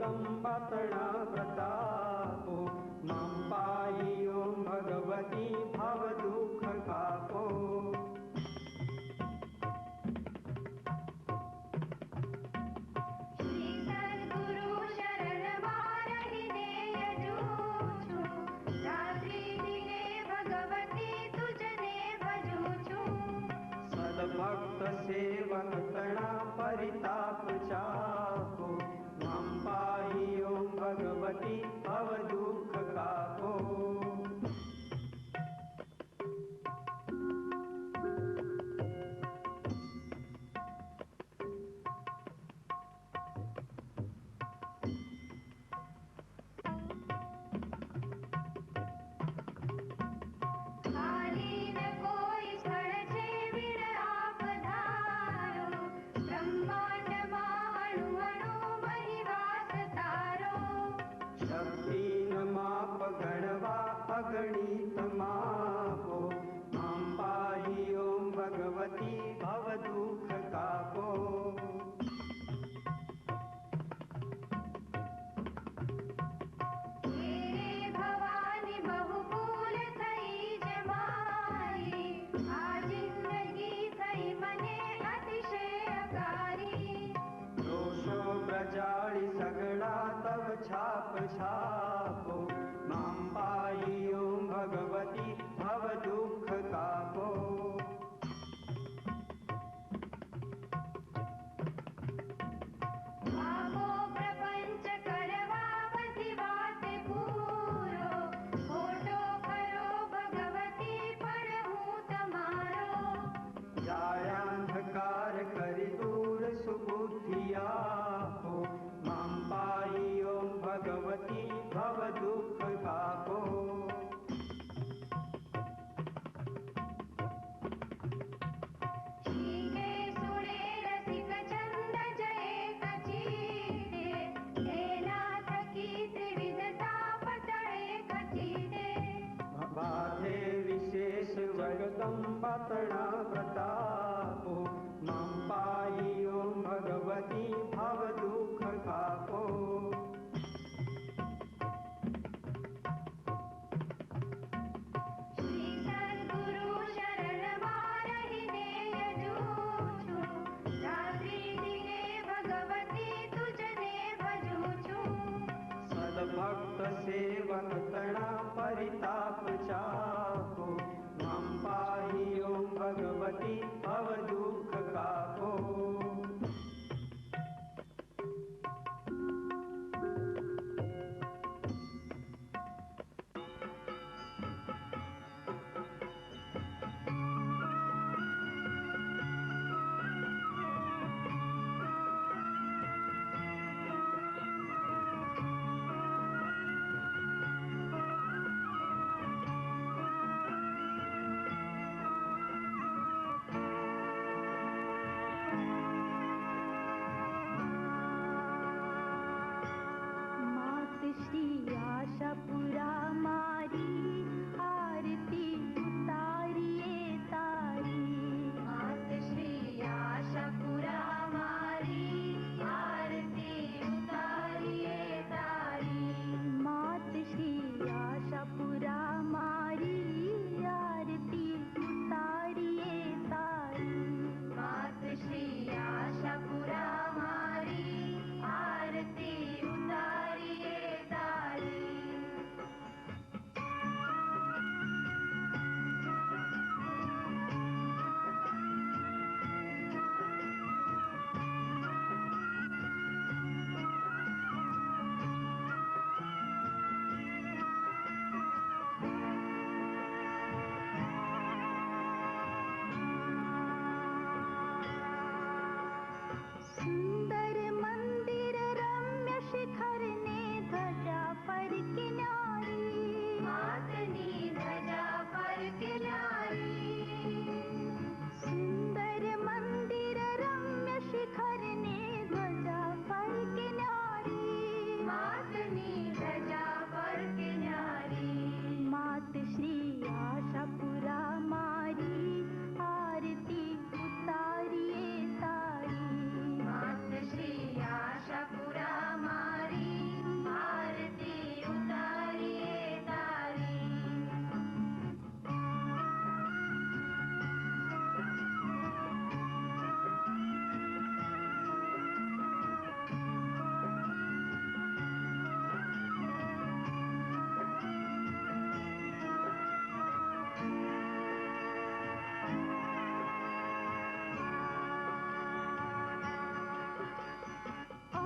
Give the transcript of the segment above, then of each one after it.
जगदम्बातणा प्रतापो मां पाहि ओं भगवती भवदुःखकापो। भक्त सेवक तणा परिताप चापो मां पाहि ओं भगवती भव दुख कापो। गणवा अगणित मापो मां पाहि ओं भगवती भव दुख कापो। दोषो ब्रजाळि सगळा तव छाप छापो मां पाहि ओं भगवती भव दुख कापो। प्रपंच करवा बधी वात पूरो खोटो खरो भगवती पढ़ूं तमारो। जायांधकार करि दूर सुबुद्धि आपो मां पाहि ओं भगवती भव दुख कापो। बाधे विशेष जगदम्बातणा प्रतापो मां पाहि ओं भगवती भव दुख कापो। भक्त सेवक तणा परिताप चापो मां पाहि ओं भगवती भव दुख कापो।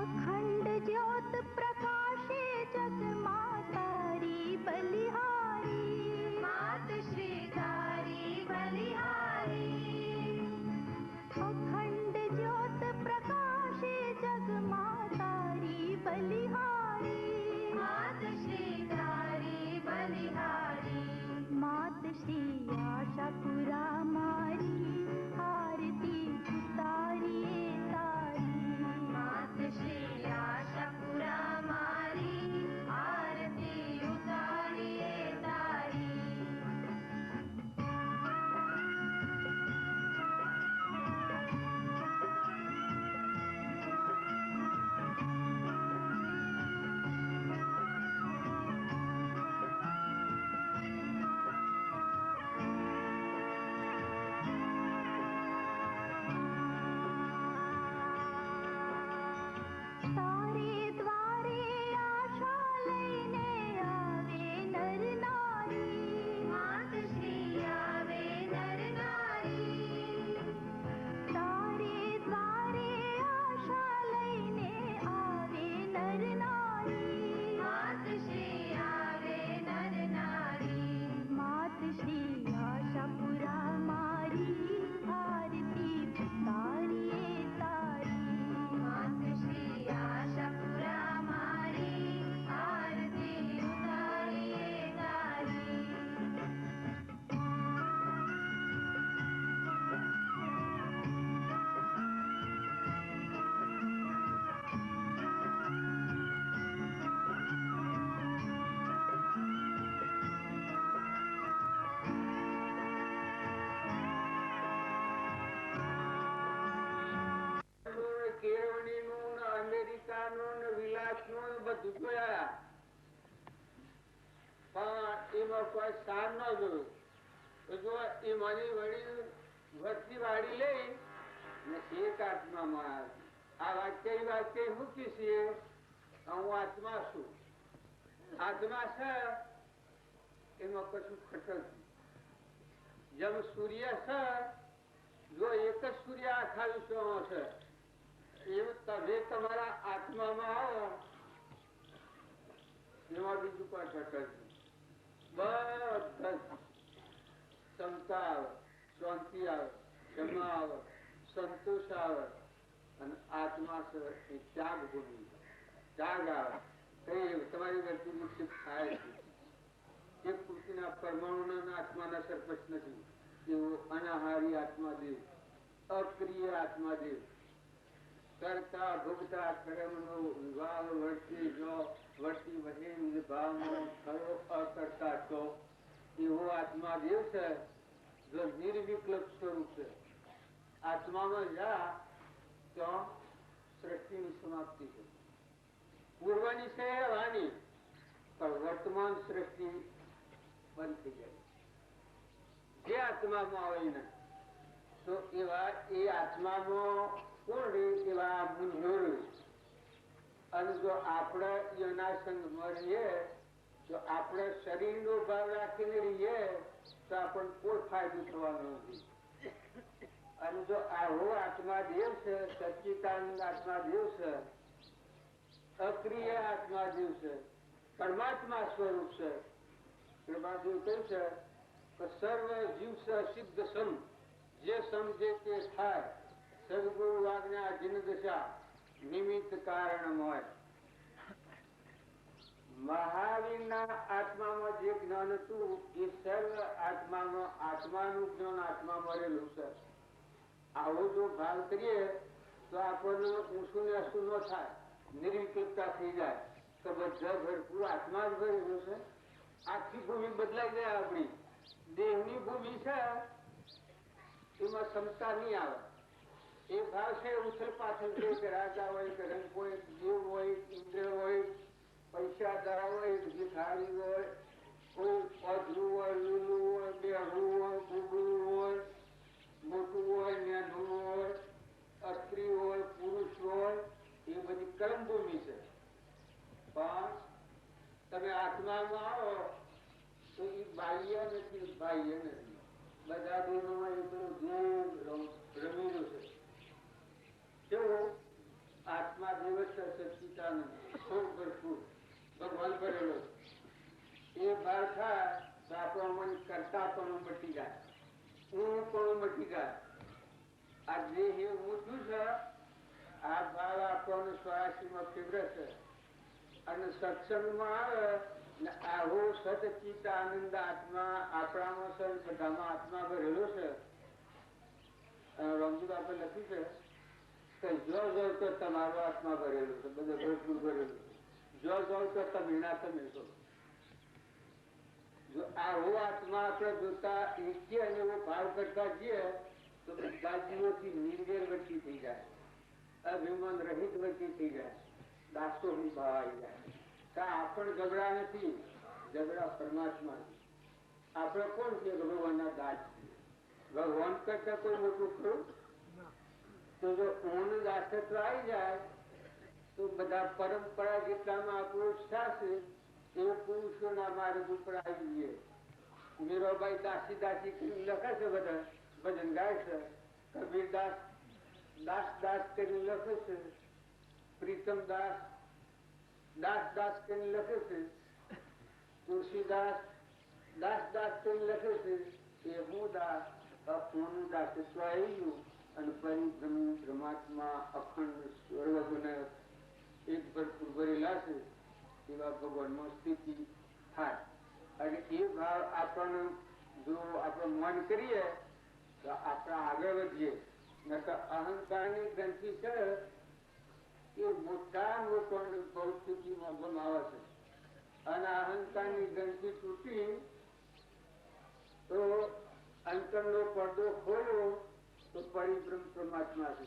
अखंड ज्योत प्रकाशे जग मातारी बलिहारी मात श्री तारी बलिहारी अखंड ज्योत प्रकाशे जग मातारी बलिहारी मात श्री तारी बलिहारी मात श्री आशापुरा मारी आरती उतारिए तारी मात श्री आशापुरा मारी आरती उतारिए तारी तारे द्वारे आशा लઈને આવે નર નારી માત શ્રી આવે નર નારી તારે દ્વારે આશા લઈને આવે નર નારી માત શ્રી આવે નર નારી માત શ્રી આશાપુરા મારી આરતી ઉતારીએ તારી માત શ્રી આશાપુરા મારી આરતી ઉતારીએ તારી કેળવણીનું ને અમેરિકાનું ને વિલાસનું ને બધું જોયા પણ એમાં કોઈ સાર ન જોયું તો જો એ મારી વળી વસ્તી વાળી લઈ ને એક આત્મામાં આવી આ વાક્ય મૂકી છે હું આત્મા છું આત્મા છે એમાં કશું ખટક જેમ સૂર્ય છે જો એક જ સૂર્ય આખા વિશ્વમાં છે એવું તમે તમારા આત્મામાં આવો એમાં બીજું કોઈ ઘટક બધા ક્ષમતા આવે શાંતિ આવે ક્ષમા આવે સંતોષ આવે અને આત્મા છે એ ત્યાગ ભૂમિ ત્યાગ આવે કઈ તમારી વ્યક્તિ વિકસિત થાય છે એક પૂર્તિના પરમાણુના આત્માના સરપંચ નથી એવો અનાહારી આત્માદેવ અક્રિય આત્માદેવ કરતા ભોગતા કર્મનો વિભાગ વર્તી જો વર્તી વધે વિભાવનો ખરો અકર્તા તો એવો આત્માદેવ છે જો નિર્વિકલ્પ સ્વરૂપ છે આત્મામાં જા તો સૃષ્ટિની સમાપ્તિ છે પૂર્વની છે વાની પણ વર્તમાન સૃષ્ટિ બંધ થઈ જાય જે આત્મામાં આવે ને તો એવા એ આત્મામાં કોણ રે એવા મૂંઝવણ અને જો આપણે એના સંગમાં રહીએ તો આપણે શરીરનો ભાવ રાખીને રહીએ તો આપણને કોઈ ફાયદો થવાનો નથી અને જો આવો આત્માદેવ છે સચ્ચિદાનંદ આત્માદેવ છે અક્રિય આત્માદેવ છે પરમાત્મા સ્વરૂપ છે પરમાદેવ કહ્યું છે કે સર્વ જીવ સિદ્ધ સમ જે સમજે તે થાય સદગુરુ આજ્ઞા અધીન દશા નિમિત્ત કારણ હોય મહાવીરના આત્મામાં જે જ્ઞાન હતું એ સર્વ આત્મામાં આત્માનું જ્ઞાન આત્મામાં રહેલું છે આવો જો ભાવ કરીએ તો આપણને ઊંચું ને અસું ન થાય નિર્વિકલ્પતા થઈ જાય તો બધા ભરપૂર આત્મા જ ભરેલું છે આખી ભૂમિ બદલાઈ જાય આપણી દેહની ભૂમિ છે એમાં ક્ષમતા નહીં આવે એ ભાવ છે ઉછળ પાછળ છે કે રાજા હોય કે રંગ હોય જીવ હોય ઇન્દ્ર હોય પૈસા ધરા હોય ભિખારી હોય કોઈ અધરું હોય લીલું હોય બેહરું હોય ગુગળું હોય મોટું હોય નાનું હોય સ્ત્રી હોય પુરુષ હોય એ બધી કર્મભૂમિ છે પણ તમે આત્મામાં આવો તો એ બાહ્ય નથી બાહ્ય નથી બધા દેહમાં એટલું જીવ રમેલું છે કેવું આત્મા દિવસ સચિતાનંદ ખૂબ ભરપૂર ભગવાન ભરેલો એ ભાર થાય તો આપણો મન કરતા પણ મટી જાય, હું પણ મટી જાય. આ જે હું છું છે આ ભાવ આપણને 84માં ફેવરે છે અને સત્સંગમાં આવે ને આવો સચિત આનંદ આત્મા આપણામાં છે, બધામાં આત્મા ભરેલો છે. રમજીત આપણે લખ્યું છે કે જો જો તો તમારો આત્મા ભરેલો છે, બધો ભરપૂર ભરેલો છે. જો જો તો તમે ના તમે છો. જો આવો આત્મા આપણે જોતા એકીએ અને એવો ભાવ કરતા જઈએ તો બધા જીવોથી નિર્વેર વચ્ચે થઈ જાય, અભિમાન રહિત વચ્ચે થઈ જાય, દાસો ભાવ આવી જાય. આપણ ઝઘડા નથી, ઝઘડા પરમાત્મા. આપણે કોણ છે? ભગવાનના દાસ. ભગવાન કરતા કોઈ મોટું ખરું? તો જો ઊંઘ દાસત્વ આવી જાય તો બધા પરંપરા જેટલામાં આપણો ઉત્સાહ છે એવું પુરુષોના માર્ગ ઉપર આવી જઈએ. મીરાબાઈ દાસી દાસી લખે છે, બધા ભજન ગાય છે. કબીરદાસ દાસ દાસ કરીને લખે છે. પ્રીતમ દાસ દાસ દાસ કરીને લખે છે. તુલસીદાસ દાસ દાસ કરીને લખે છે. એ હું દાસ અપનું દાસત્વ આવી ગયું અને પરિભ્રમ પરમાત્મા અખંડ સર્વગુણ એક ભરપૂર ભરેલા છે એવા ભગવાનમાં સ્થિતિ થાય. અને એ ભાવ આપણને જો આપણે મન કરીએ તો આપણે આગળ વધીએ. નકર અહંકારની ગ્રંથિ છે એ મોટા મોટાની પરિસ્થિતિમાં ગમાવે છે અને અહંકારની ગ્રંથિ તૂટી તો અંતરનો પડદો ખોલ્યો તો પરિભ્રમ પરમાત્મા છે,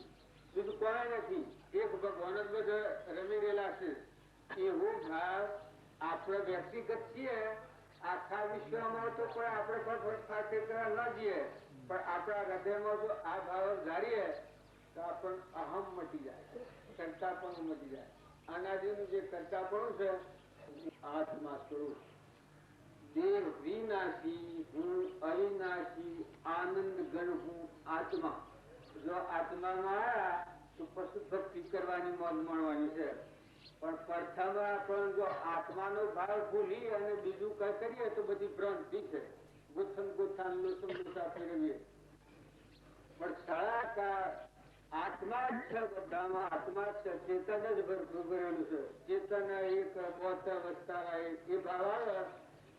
બીજું કોઈ નથી. એક ભગવાન જ બધા રમી રહેલા છે. એવો ભાવ આપણે વ્યક્તિગત છીએ, આખા વિશ્વમાં તો કોઈ આપણે ફાટે કરવા ન જઈએ, પણ આપણા હૃદયમાં જો આ ભાવ ધારીએ તો આપણને અહમ મટી જાય, કરતાપણું મટી જાય. અનાદિનું જે કરતાપણું છે આત્મા સ્વરૂપ દેહ વિનાશી, હું અવિનાશી, આનંદ ગણ હું આત્મા. જો આત્મામાં આવ્યા તો પશુ ભક્તિ કરવાની મોજ માણવાની છે. પણ પ્રથમ પણ જો આત્માનો ભાવ ભૂલી અને બીજું કઈ કરીએ તો બધી ભ્રાંતિ છે. ગુથન ગુથાન લોસમ લોસા ફેરવીએ. પણ સળાકાર આત્મા જ છે, બધામાં આત્મા જ છે. ચેતન જ ભરેલું છે. ચેતન એક પોત વસ્તા એ ભાવ આવે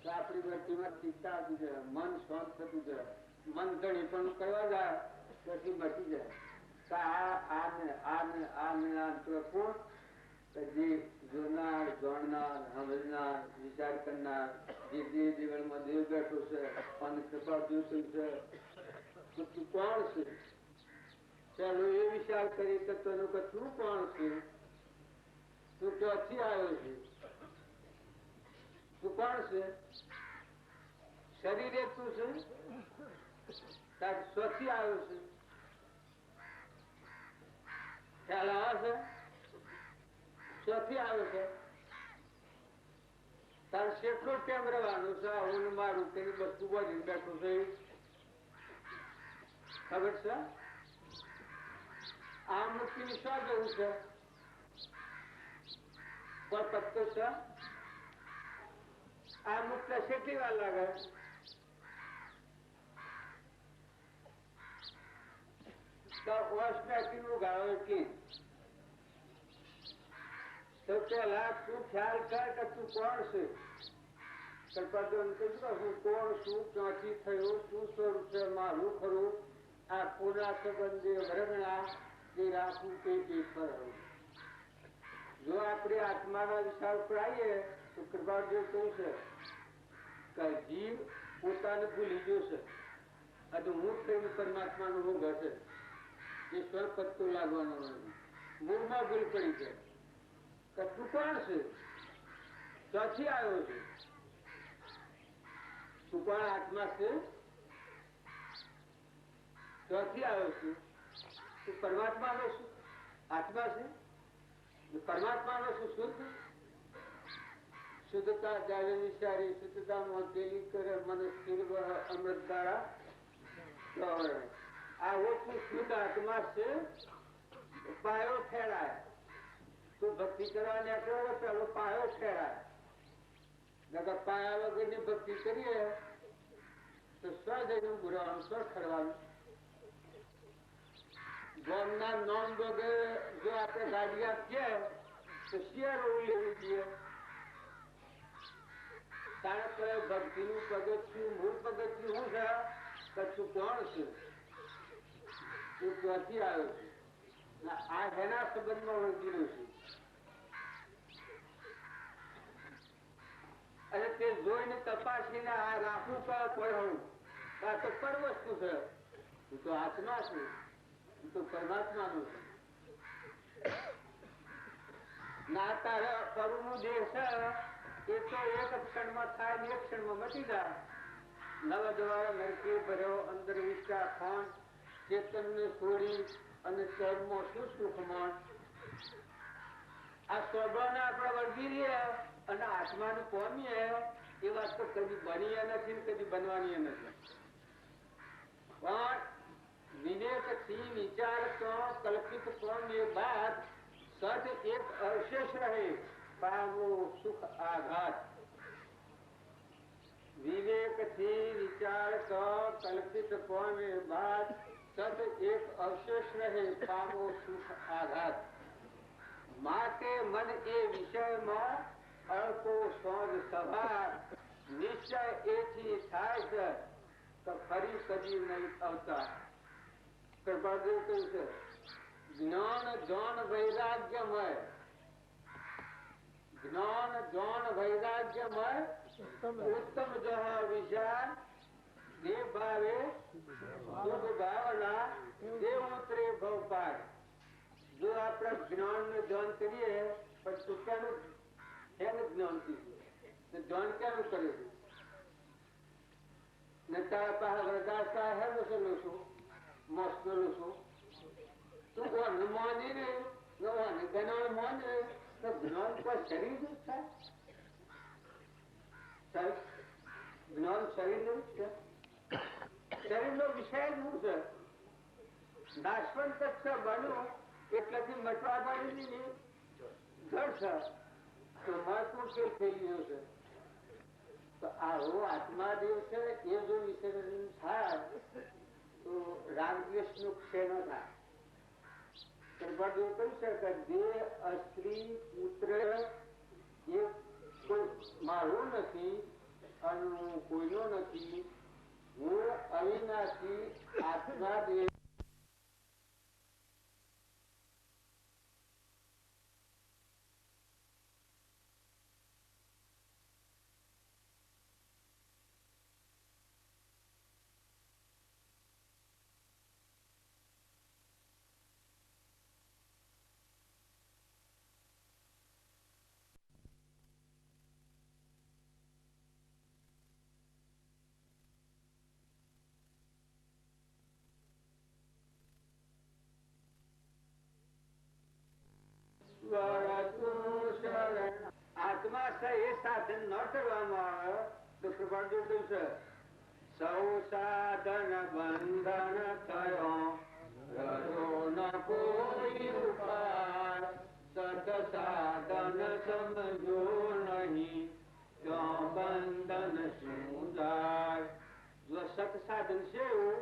તો આપણી વ્યક્તિમાં ચિત્તા આપી જાય, મન શાંત થતું જાય. મન ઘણી પણ કરવા જાય પછી મટી જાય. જે જોનાર, જાણનાર, સમજનાર, વિચાર કરનાર, જે જીવનમાં દેવ બેઠો છે અને કૃપા જોતું છે, તો તું કોણ છે? ચાલો એ વિચાર કરી કે તને કે તું કોણ છે? તું ક્યાંથી આવ્યો છે? તું કોણ છે? શરીરે તું છે? તાર સ્વથી આવ્યો છે? ખ્યાલ આવે છે? સ્વથી આવ્યો છે? તાર કેટલું કેમ રહેવાનું છે? હું મારું તેની વસ્તુ બની બેઠું છે ખબર છે? આ મુક્તિ શું જવું છે? કોઈ પત્તો છે? આ મુક્ત કેટલી વાર લાગે? ગાળો એટલી તો પેલા તું ખ્યાલ કર કે તું કોણ છે? હું કોણ છું? ક્યાંથી થયું? શું સ્વરૂપ છે મારું? ખરું આ પૂરા સંબંધે વર્ણના જે રાખવું તે ફરવું. જો આપણે આત્માના વિચાર પર આવીએ તો કૃપાદેવ કહ્યું છે કે જીવ પોતાને ભૂલી ગયો છે અને હું થઈને પરમાત્માનો ભોગ હશે. એ સ્વર પત્તો લાગવાનો નથી. મૂળમાં ભૂલ પડી છે કે તું કોણ છે? ક્યાંથી આવ્યો છે? તું કોણ આત્મા છે? ક્યાંથી આવ્યો છે? તું પરમાત્માનો શું આત્મા છે? પરમાત્માનો શું શુદ્ધ? શુદ્ધતા જાળે વિચારી, શુદ્ધતા મોટેલી કરે, મને સ્થિર અમૃત દ્વારા આવો તું શુદ્ધ આત્મા છે. પાયો ફેરાય તું ભક્તિ કરવા નીકળ્યો પેલો પાયો ઠેરાય. નકર પાયા વગરની ભક્તિ કરીએ તો સ્વ જઈને બુરાવાનું, સ્વ ખરવાનું. ગામના નોમ વગર જો આપણે ગાડી આપીએ તો શિયાળ લેવું જોઈએ. કારણ કે ભક્તિનું પગથિયું, મૂળ પગથિયું શું છે? કચ્છું કોણ છે? હું ક્યાંથી આવ્યો છું? આ એના સંબંધમાં વળગેલું છું. અને તે જોઈને તપાસીને આ રાખવું પડે. આ તો પર વસ્તુ છે. હું તો આત્મા છું, હું તો પરમાત્માનું છું. ના તારે પરનું દેહ છે એ તો એક ક્ષણમાં થાય ને એક ક્ષણમાં મટી જાય. નવ દ્વારા નરકે ભર્યો અંદર વિચાર ખાન ચેતનને છોડી અને ચર્મો શું સુખમાં આ સ્વભાવને આપણે વળગી રહીએ અને આત્માને પામીએ એ વાત તો કદી બની નથી, કદી બનવાની નથી. પણ વિવેકથી વિચાર તો કલ્પિત પામે બાદ સત એક અવશેષ રહે પામો સુખ આઘાત. વિવેકથી વિચાર તો કલ્પિત પામે બાદ સત એક અવશેષ રહે પામો સુખ આઘાત. માટે મન એ વિષયમાં અળકો સોજ સવાર નિશ્ચય એથી થાય છે તો ફરી કદી નહીં અવતાર. કૃપાદેવ કહ્યું છે જ્ઞાન જોન વૈરાગ્યમય, જ્ઞાન જોન વૈરાગ્યમય ઉત્તમ જહ વિચાર દેવ ભાવે શુભ ભાવના દેવ ઉતરે ભવ પાર. જો આપણે જ્ઞાન નું ધ્યાન કરીએ પણ ચૂક્યાનું એનું જ્ઞાન કીધું ધ્યાન ક્યાંનું કર્યું ને તારા પાસે વરદાસતા હે મુસલું છું મોસલું છું તું કોણ માની નહીં જ્ઞાન માને તો જ્ઞાન કોઈ શરીર જ થાય. જ્ઞાન શરીર નું છે, શરીર નો વિષય જ શું છે? નાશવંત છે બન્યું એટલાથી મટવા પાડી જળ છે તો મહત્વ કે થઈ ગયું છે. તો આવો આત્માદેવ છે એ જો વિસર્જન થાય તો રાગદ્વેષ નું ક્ષય ન થાય. કૃપાદેવ કહ્યું છે કે દેહ અસ્ત્રી પુત્ર એ કોઈ મારું નથી અને કોઈનો નથી. હું અવિનાશી આત્માદેવ આત્મા છે એ સાધન ન કરવામાં આવે તો કૃપાળદેવ કહ્યું છે સૌ સાધન બંધન થયો રહ્યો ન કોઈ ઉપાય. સત સાધન સમજો નહીં ક્યાં બંધન શું જાય. જો સત સાધન છે એવું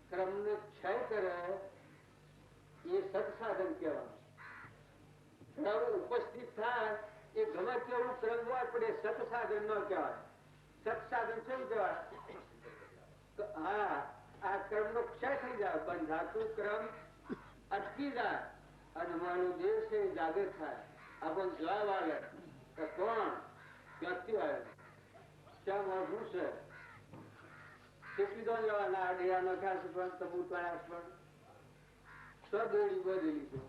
ક્રમ ને ક્ષય કરે એ સત્સાધન કહેવાનું. ઉપસ્થિત થાય એ ગમે તેવું ક્રમ હોય પણ એ સત્સાધન ન કહેવાય. સત્સાધન શું કહેવાય? હા આ ક્રમ નો ક્ષય થઈ જાય, બંધાતું ક્રમ અટકી જાય અને મારું દેહ છે જાગૃત થાય. આપણ જવાબ આવે કે કોણ ક્યાંથી આવે ક્યાં શું છે કેટલી દો જવાના આડિયા નખ્યા છે પણ તબૂત વાળા પણ સદોડી બધેલી છે.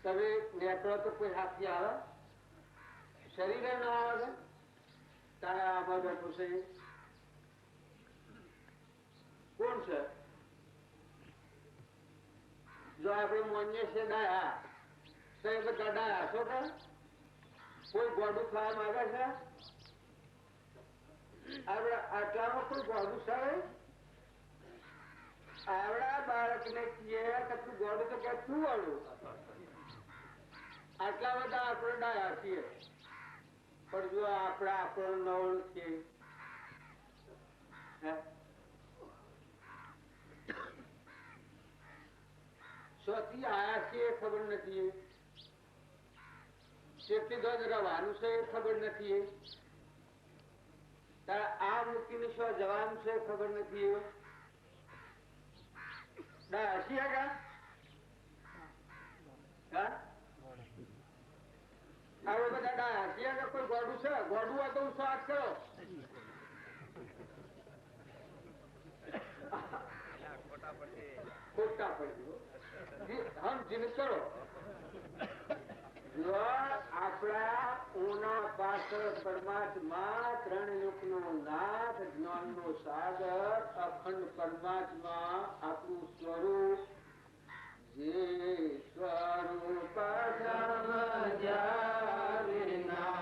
તમે નેકળો તો કોઈ હાથી આવે શરીરે ના આવે તારા આમાં બેઠું છે કોણ છે? જો આપણે માન્ય છે ડાયા તો એ બધા ડાયા છો કે કોઈ ગોડું ખાવા માંગે છે? આપણે આટલામાં કોઈ ગોડું સારે આવડા બાળકને કહે કે તું ગોળું તો કે તું વાળું. આટલા બધા આપણે ડાયા છીએ, પણ જો આપણે આપણો નવળ છે શોથી આયા છે એ ખબર નથી, કેટલી દોડ રવાનું છે એ ખબર નથી, તારે આ મૂકીને શું જવાનું છે ખબર નથી. હસી કા હવે બધા ડા હસી કે કોઈ ગોડું છે, ગોડું હોય તો હું સ્વાદ કરો. ખોટા પડી હમ જીન કરો. જો આપણા ઉના પાછળ પરમાત્મા ત્રણ યુગનો નાથ, જ્ઞાનનો સાગર, અખંડ પરમાત્મા આપણું સ્વરૂપ, જે સ્વરૂપ સમજ્યા વિના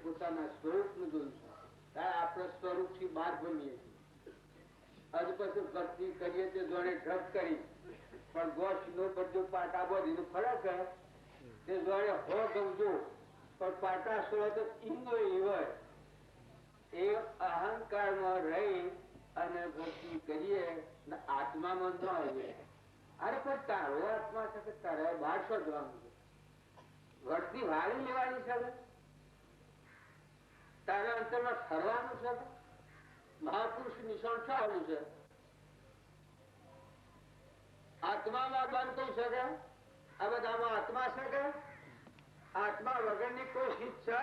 પોતાના સ્વરૂપ નું જોયું છે. આપણે સ્વરૂપ થી બહાર ભમીએ છીએ. હજુ પછી ભક્તિ કરીએ તે જોડે ઢગ કરી, પણ ગોઠ નો બધો પાટા બોધી ફરક તે જોડે હો ગમજો, પણ પાટા સ્વરો તો ઈનો હોય એ અહંકારમાં રહી અને ભક્તિ કરીએ ને આત્મામાં ન આવીએ. અરે પણ તારો આત્મા છે કે તારે બહાર શોધવાનું છે, વળતી વાળી લેવાની છે, તારા અંતરમાં ફરવાનું છે. મહાપુરુષ નિશાન થવાનું છે. આત્મામાં બનતું છે કે આ બધામાં આત્મા છે કે આત્મા વગરની કોઈ હિત છે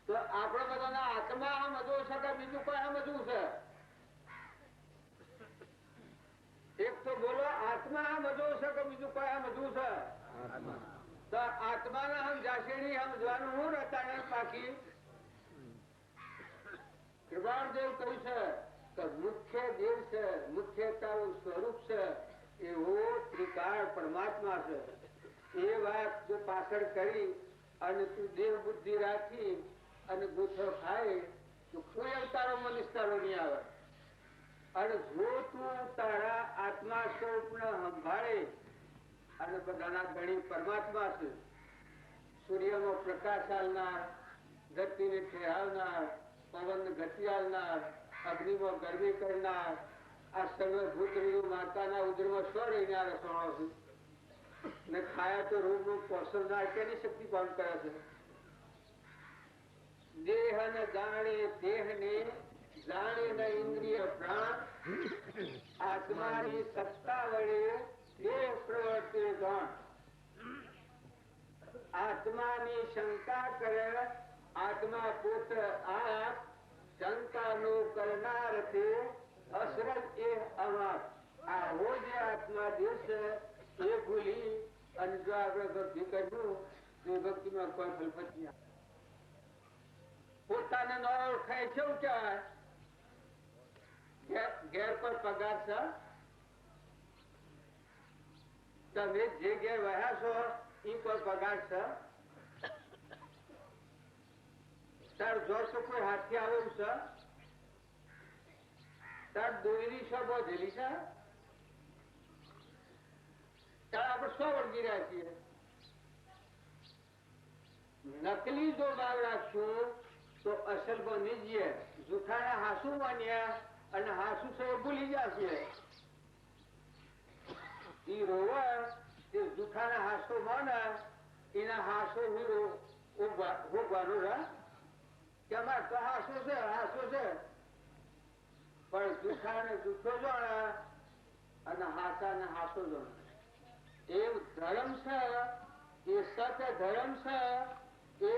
તો આપણે બધાના આત્મા સમજવું છે કે બીજું કોઈ સમજવું છે? એક તો બોલો આત્મા સમજવું છે કે બીજું કોઈ સમજવું છે? તો આત્માને હમ જાસેડી સમજવાનું હું રતાને બાકી કૃપાળદેવ કહ્યું છે કે મુખ્ય દેવ છે, મુખ્ય તારું સ્વરૂપ છે એવો ત્રિકાળ પરમાત્મા છે. એ વાત જો પાછળ કરી અને તું દેવ બુદ્ધિ રાખી અને ગોથો ખાય તો કોઈ અવતારો મનિસ્તારો નહીં આવે. અને જો તું તારા આત્મા સ્વરૂપને સંભાળે અને બધાના ગણી પરમાત્મા છે, સૂર્યનો પ્રકાશ આલનાર, ધરતીને ઠેરાવનાર, પવન ગતિ આલનાર, અગ્નિમાં ગરમી કરનાર, આ સર્વભૂત માતાના ઉદરમાં સ્વ રહીને આ રસોણો છે ને ખાયા તો રોગ નું પોષણનાર કેની શક્તિ કામ કરે છે. દેહ ને જાણે દેહ ને જાણે ને ઇન્દ્રિય પ્રાણ, આત્માની સત્તા વડે દેહ પ્રવર્તે ગણ. આત્માની શંકા કરે આત્મા પુત્ર આપ, શંકા નો કરનાર તે અસરજ એ અમાર. આવો જે આત્મા દેશ છે એ ભૂલી અને જો આપણે ભક્તિ કરવું તો ભક્તિમાં કોઈ ફલફત નહીં. પોતાને ન ઓળખાય છે એવું કહેવાય ઘેર પર પગાર છે. તમે જે ઘેર વહ્યા છો એ કોઈ પગાર છે? તાર જોશો કોઈ હાથથી આવેલું છે? તાર દોરી છો બોધેલી છે? તાર આપણે શું વળગી રહ્યા છીએ? નકલી જો ભાવ રાખશું તો અસલ બની જઈએ. જૂઠાના હાસુ બન્યા અને હાસુ છે એ ભૂલી જશે. એ રોવા તે જૂઠાના હાસો માને એના હાસો ભોગવાનું રહે કે અમારે તો હાસો છે, હાસો છે. પણ જૂઠાને જૂઠો જાણે અને હાસાને હાસો જાણે. એ ધર્મ છે, એ સત્ય ધર્મ છે, એ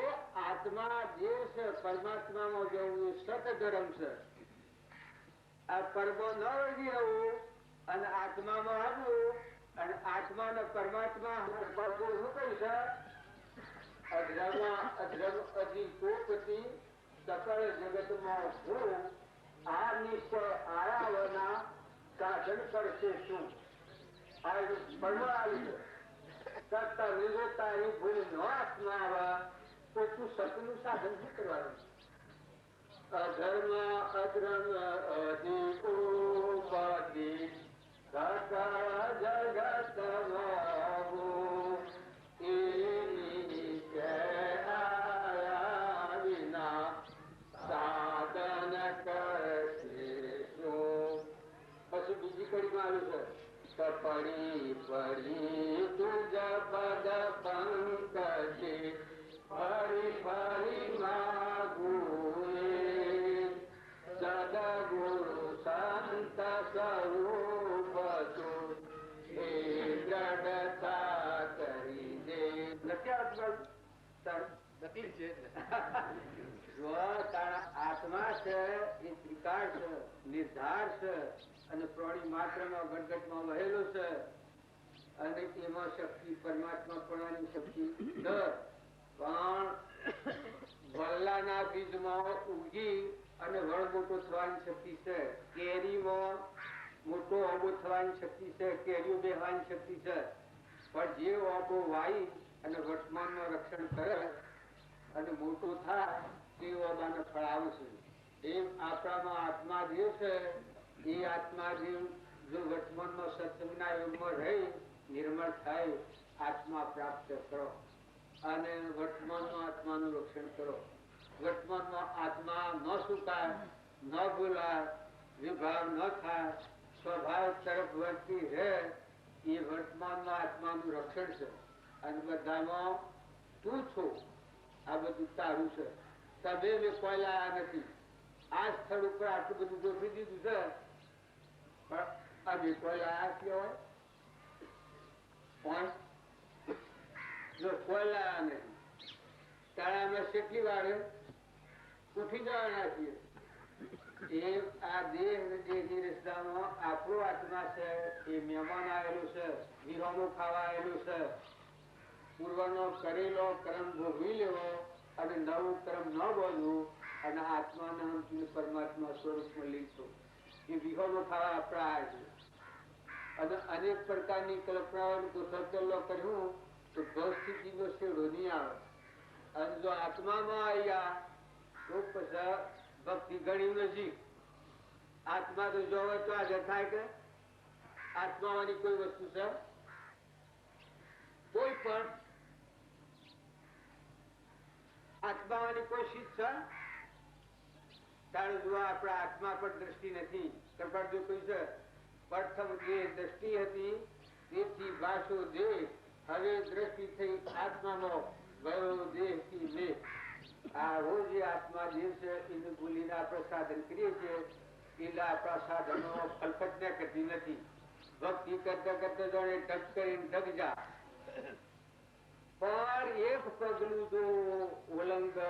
આત્મા જે છે પરમાત્મામાં જવું એ સત્ય ધર્મ છે. આ પરમો ન વળગી રહેવું અને આત્મામાં આવવું અને આત્મા ને પરમાત્મા શું કહ્યું છે? અધર્મ અધિકોપતિ સકળ જગતમાં હું આ નિશ્ચય આરાવના સાધન કરશે શું? આ પરમા આવી છે કરતા નિવૃત્તાની ભૂલ ન હાથમાં આવે તો તું સતનું સાધન શું કરવાનું? અધર્મ અધર્મ અધિકોપતિ સકળ જગતમાં બીજી કડીમાં આવ્યું છે પડી પડી તુજ પદ પંકજે ફરી ફરી માગુએ સદગુરુ સંત સ્વરૂપ તું એ દ્રઢતા કરી દે. નથી આત્મા છે એ ત્રિકાળ છે, નિર્ધાર છે અને પ્રાણી માત્ર ગટગટમાં વહેલો છે અને એમાં શક્તિ પરમાત્મા પણ શક્તિ છે. પણ વલ્લાના બીજમાં ઉગી અને વળ મોટો થવાની શક્તિ છે, કેરીમાં મોટો ઓબો થવાની શક્તિ છે, કેરીઓ બેહવાની શક્તિ છે. પણ જે ઓબો વાઈ અને વર્તમાનમાં રક્ષણ કરે અને મોટો થાય તે ઓબાને ફળાવું છે. એમ આપણામાં આત્મા જે છે એ આત્મા જે જો વર્તમાનમાં સત્સંગના યોગમાં રહી નિર્મળ થાય આત્મા પ્રાપ્ત કરો અને વર્તમાનમાં આત્માનું રક્ષણ કરો. વર્તમાનમાં આત્મા ન સુકાય, ન બોલાય, વિભાવ ન થાય, સ્વભાવ તરફ વર્તી રહે એ વર્તમાનમાં આત્માનું રક્ષણ છે. અને બધામાં તું છો, આ બધું તારું છે. તમે મેં કોઈ લાયા નથી. આ સ્થળ ઉપર આટલું બધું ગોઠવી દીધું છે પણ અમે કોઈ લાયા કહેવાય પણ જો કોઈ લાયા નથી ત્યારે અમે કેટલી વાર ઉઠી જવાના છીએ. એ આ દેહ દેહની રસ્તામાં આપણો આત્મા છે એ મહેમાન આવેલું છે, વિહોમો ખાવા આવેલું છે. પૂર્વનો કરેલો કર્મ ભોગવી લેવો અને નવું કર્મ ન બોલવું અને આત્માના પરમાત્મા સ્વરૂપમાં લીધું એ વિહોમો ખાવા આપણા આવે છે. અને અનેક પ્રકારની કલ્પનાઓનું કુશળતલ્લો કર્યું તો ભવસ્થિતિનો શેડો નહીં આવે. અને જો આત્મામાં આવ્યા તો પછી ભક્તિ ઘણી નજીક. આત્મા તો જોવે તો આજે થાય કે આત્માવાની કોઈ વસ્તુ છે કોઈ પણ આત્માવાની કોઈ શીત છે કારણ જો આપણા આત્મા પર દ્રષ્ટિ નથી. કપાળ જો કોઈ છે પ્રથમ જે દ્રષ્ટિ હતી તેથી ભાષો દેહ હવે દ્રષ્ટિ થઈ આત્માનો ગયો દેહથી દેહ. આવો જે આત્મા જે છે એને ભૂલીને આપણે સાધન કરીએ છીએ એટલે આપણા સાધનો ફલકટને કરતી નથી. ભક્તિ કરતા કરતા જાણે ઢગ કરીને ઢગ જા પણ એક પગલું જો ઉલ્લંઘ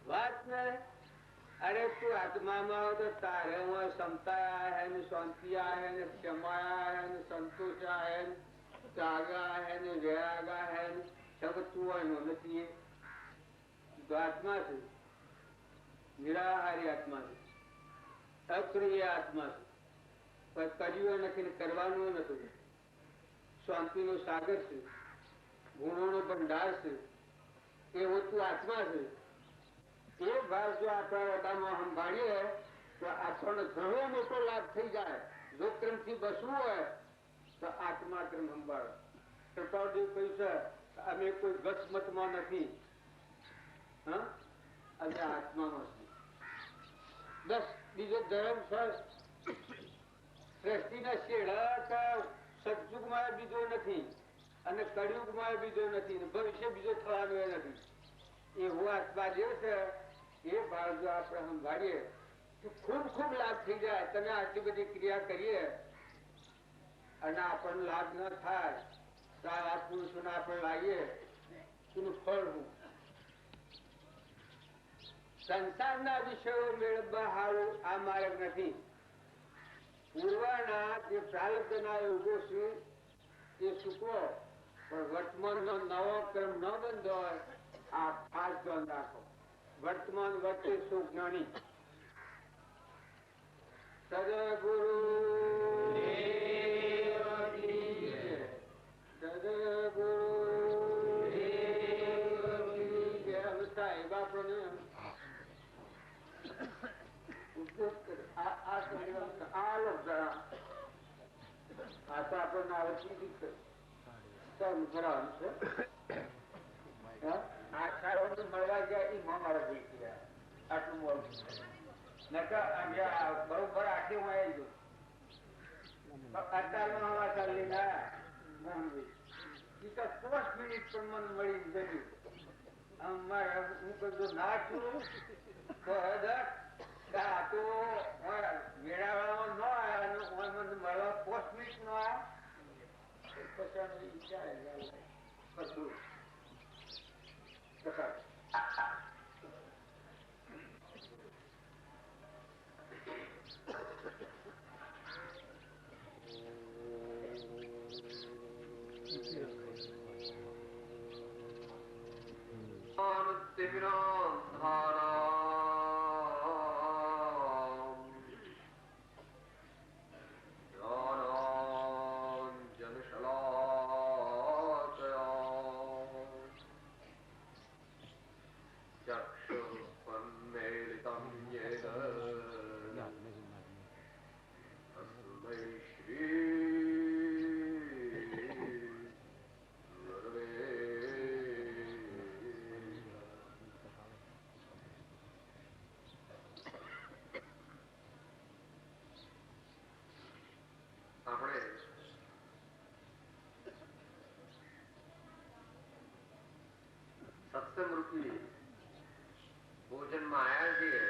વાત ને અરે તું આત્મામાં આવો તો તારે ક્ષમતા આવે ને શાંતિ આવે ને ક્ષમા આવે ને સંતોષ આવે ને ત્યાગ આવે ને વૈરાગ આવે ને તું એનો નથી. આત્મા છે નિરાહારી આત્મા છે, અક્રિય આત્મા છે, પણ કર્યું નથી ને કરવાનું નથી. શાંતિનો સાગર છે, ગુણોનો ભંડાર છે, એવો તું આત્મા છે. એ ભાવ જો આપણા વડામાં સંભાળીએ તો આપણને ઘણો મોટો લાભ થઈ જાય. જો ક્રમથી બસવું હોય તો આત્મા ક્રમ સંભાળો. કૃપાળદેવ કહ્યું છે અમે કોઈ ગસમતમાં નથી, અમે આત્મામાં છીએ. બસ બીજો ધર્મ સૃષ્ટિના શેડા સતયુગમાં બીજો નથી અને કળિયુગમાં બીજો નથી, ભવિષ્ય બીજો થવાનો નથી. એવો આત્મા જે છે એ ભાવ જો આપણે સંભાળીએ તો ખૂબ ખૂબ લાભ થઈ જાય. તમે આટલી બધી ક્રિયા કરીએ અને આપણને લાભ ન થાય તો આ પુરુષોને આપણે લાવીએ એનું ફળ હું. સંસારના વિષયો મેળવવા હારું આ માર્ગ નથી. પૂર્વના જે પ્રારબ્ધના યોગો છે તે ચૂકવો પણ વર્તમાનનો નવો ક્રમ ન બંધો હોય આ ખાસ ધ્યાન રાખો. વર્તમાન વચ્ચે સુખ જ્ઞાની સદગુરુ મળવા ગયા એ મારા જઈ ગયા આટલું મોડું બરોબર આટલી હું આવી ગયું. અત્યારમાં ચાલી ના મોહનભાઈ 5 મિનિટ પણ મને મળી ગયું. હું કીધું ના છું તો આ તો મેળાવાળામાં ન આવ્યા મને મળવા 5 મિનિટ નો આવ્યા પછી સત્સંગરૂપી ભોજનમાં આવ્યા છીએ.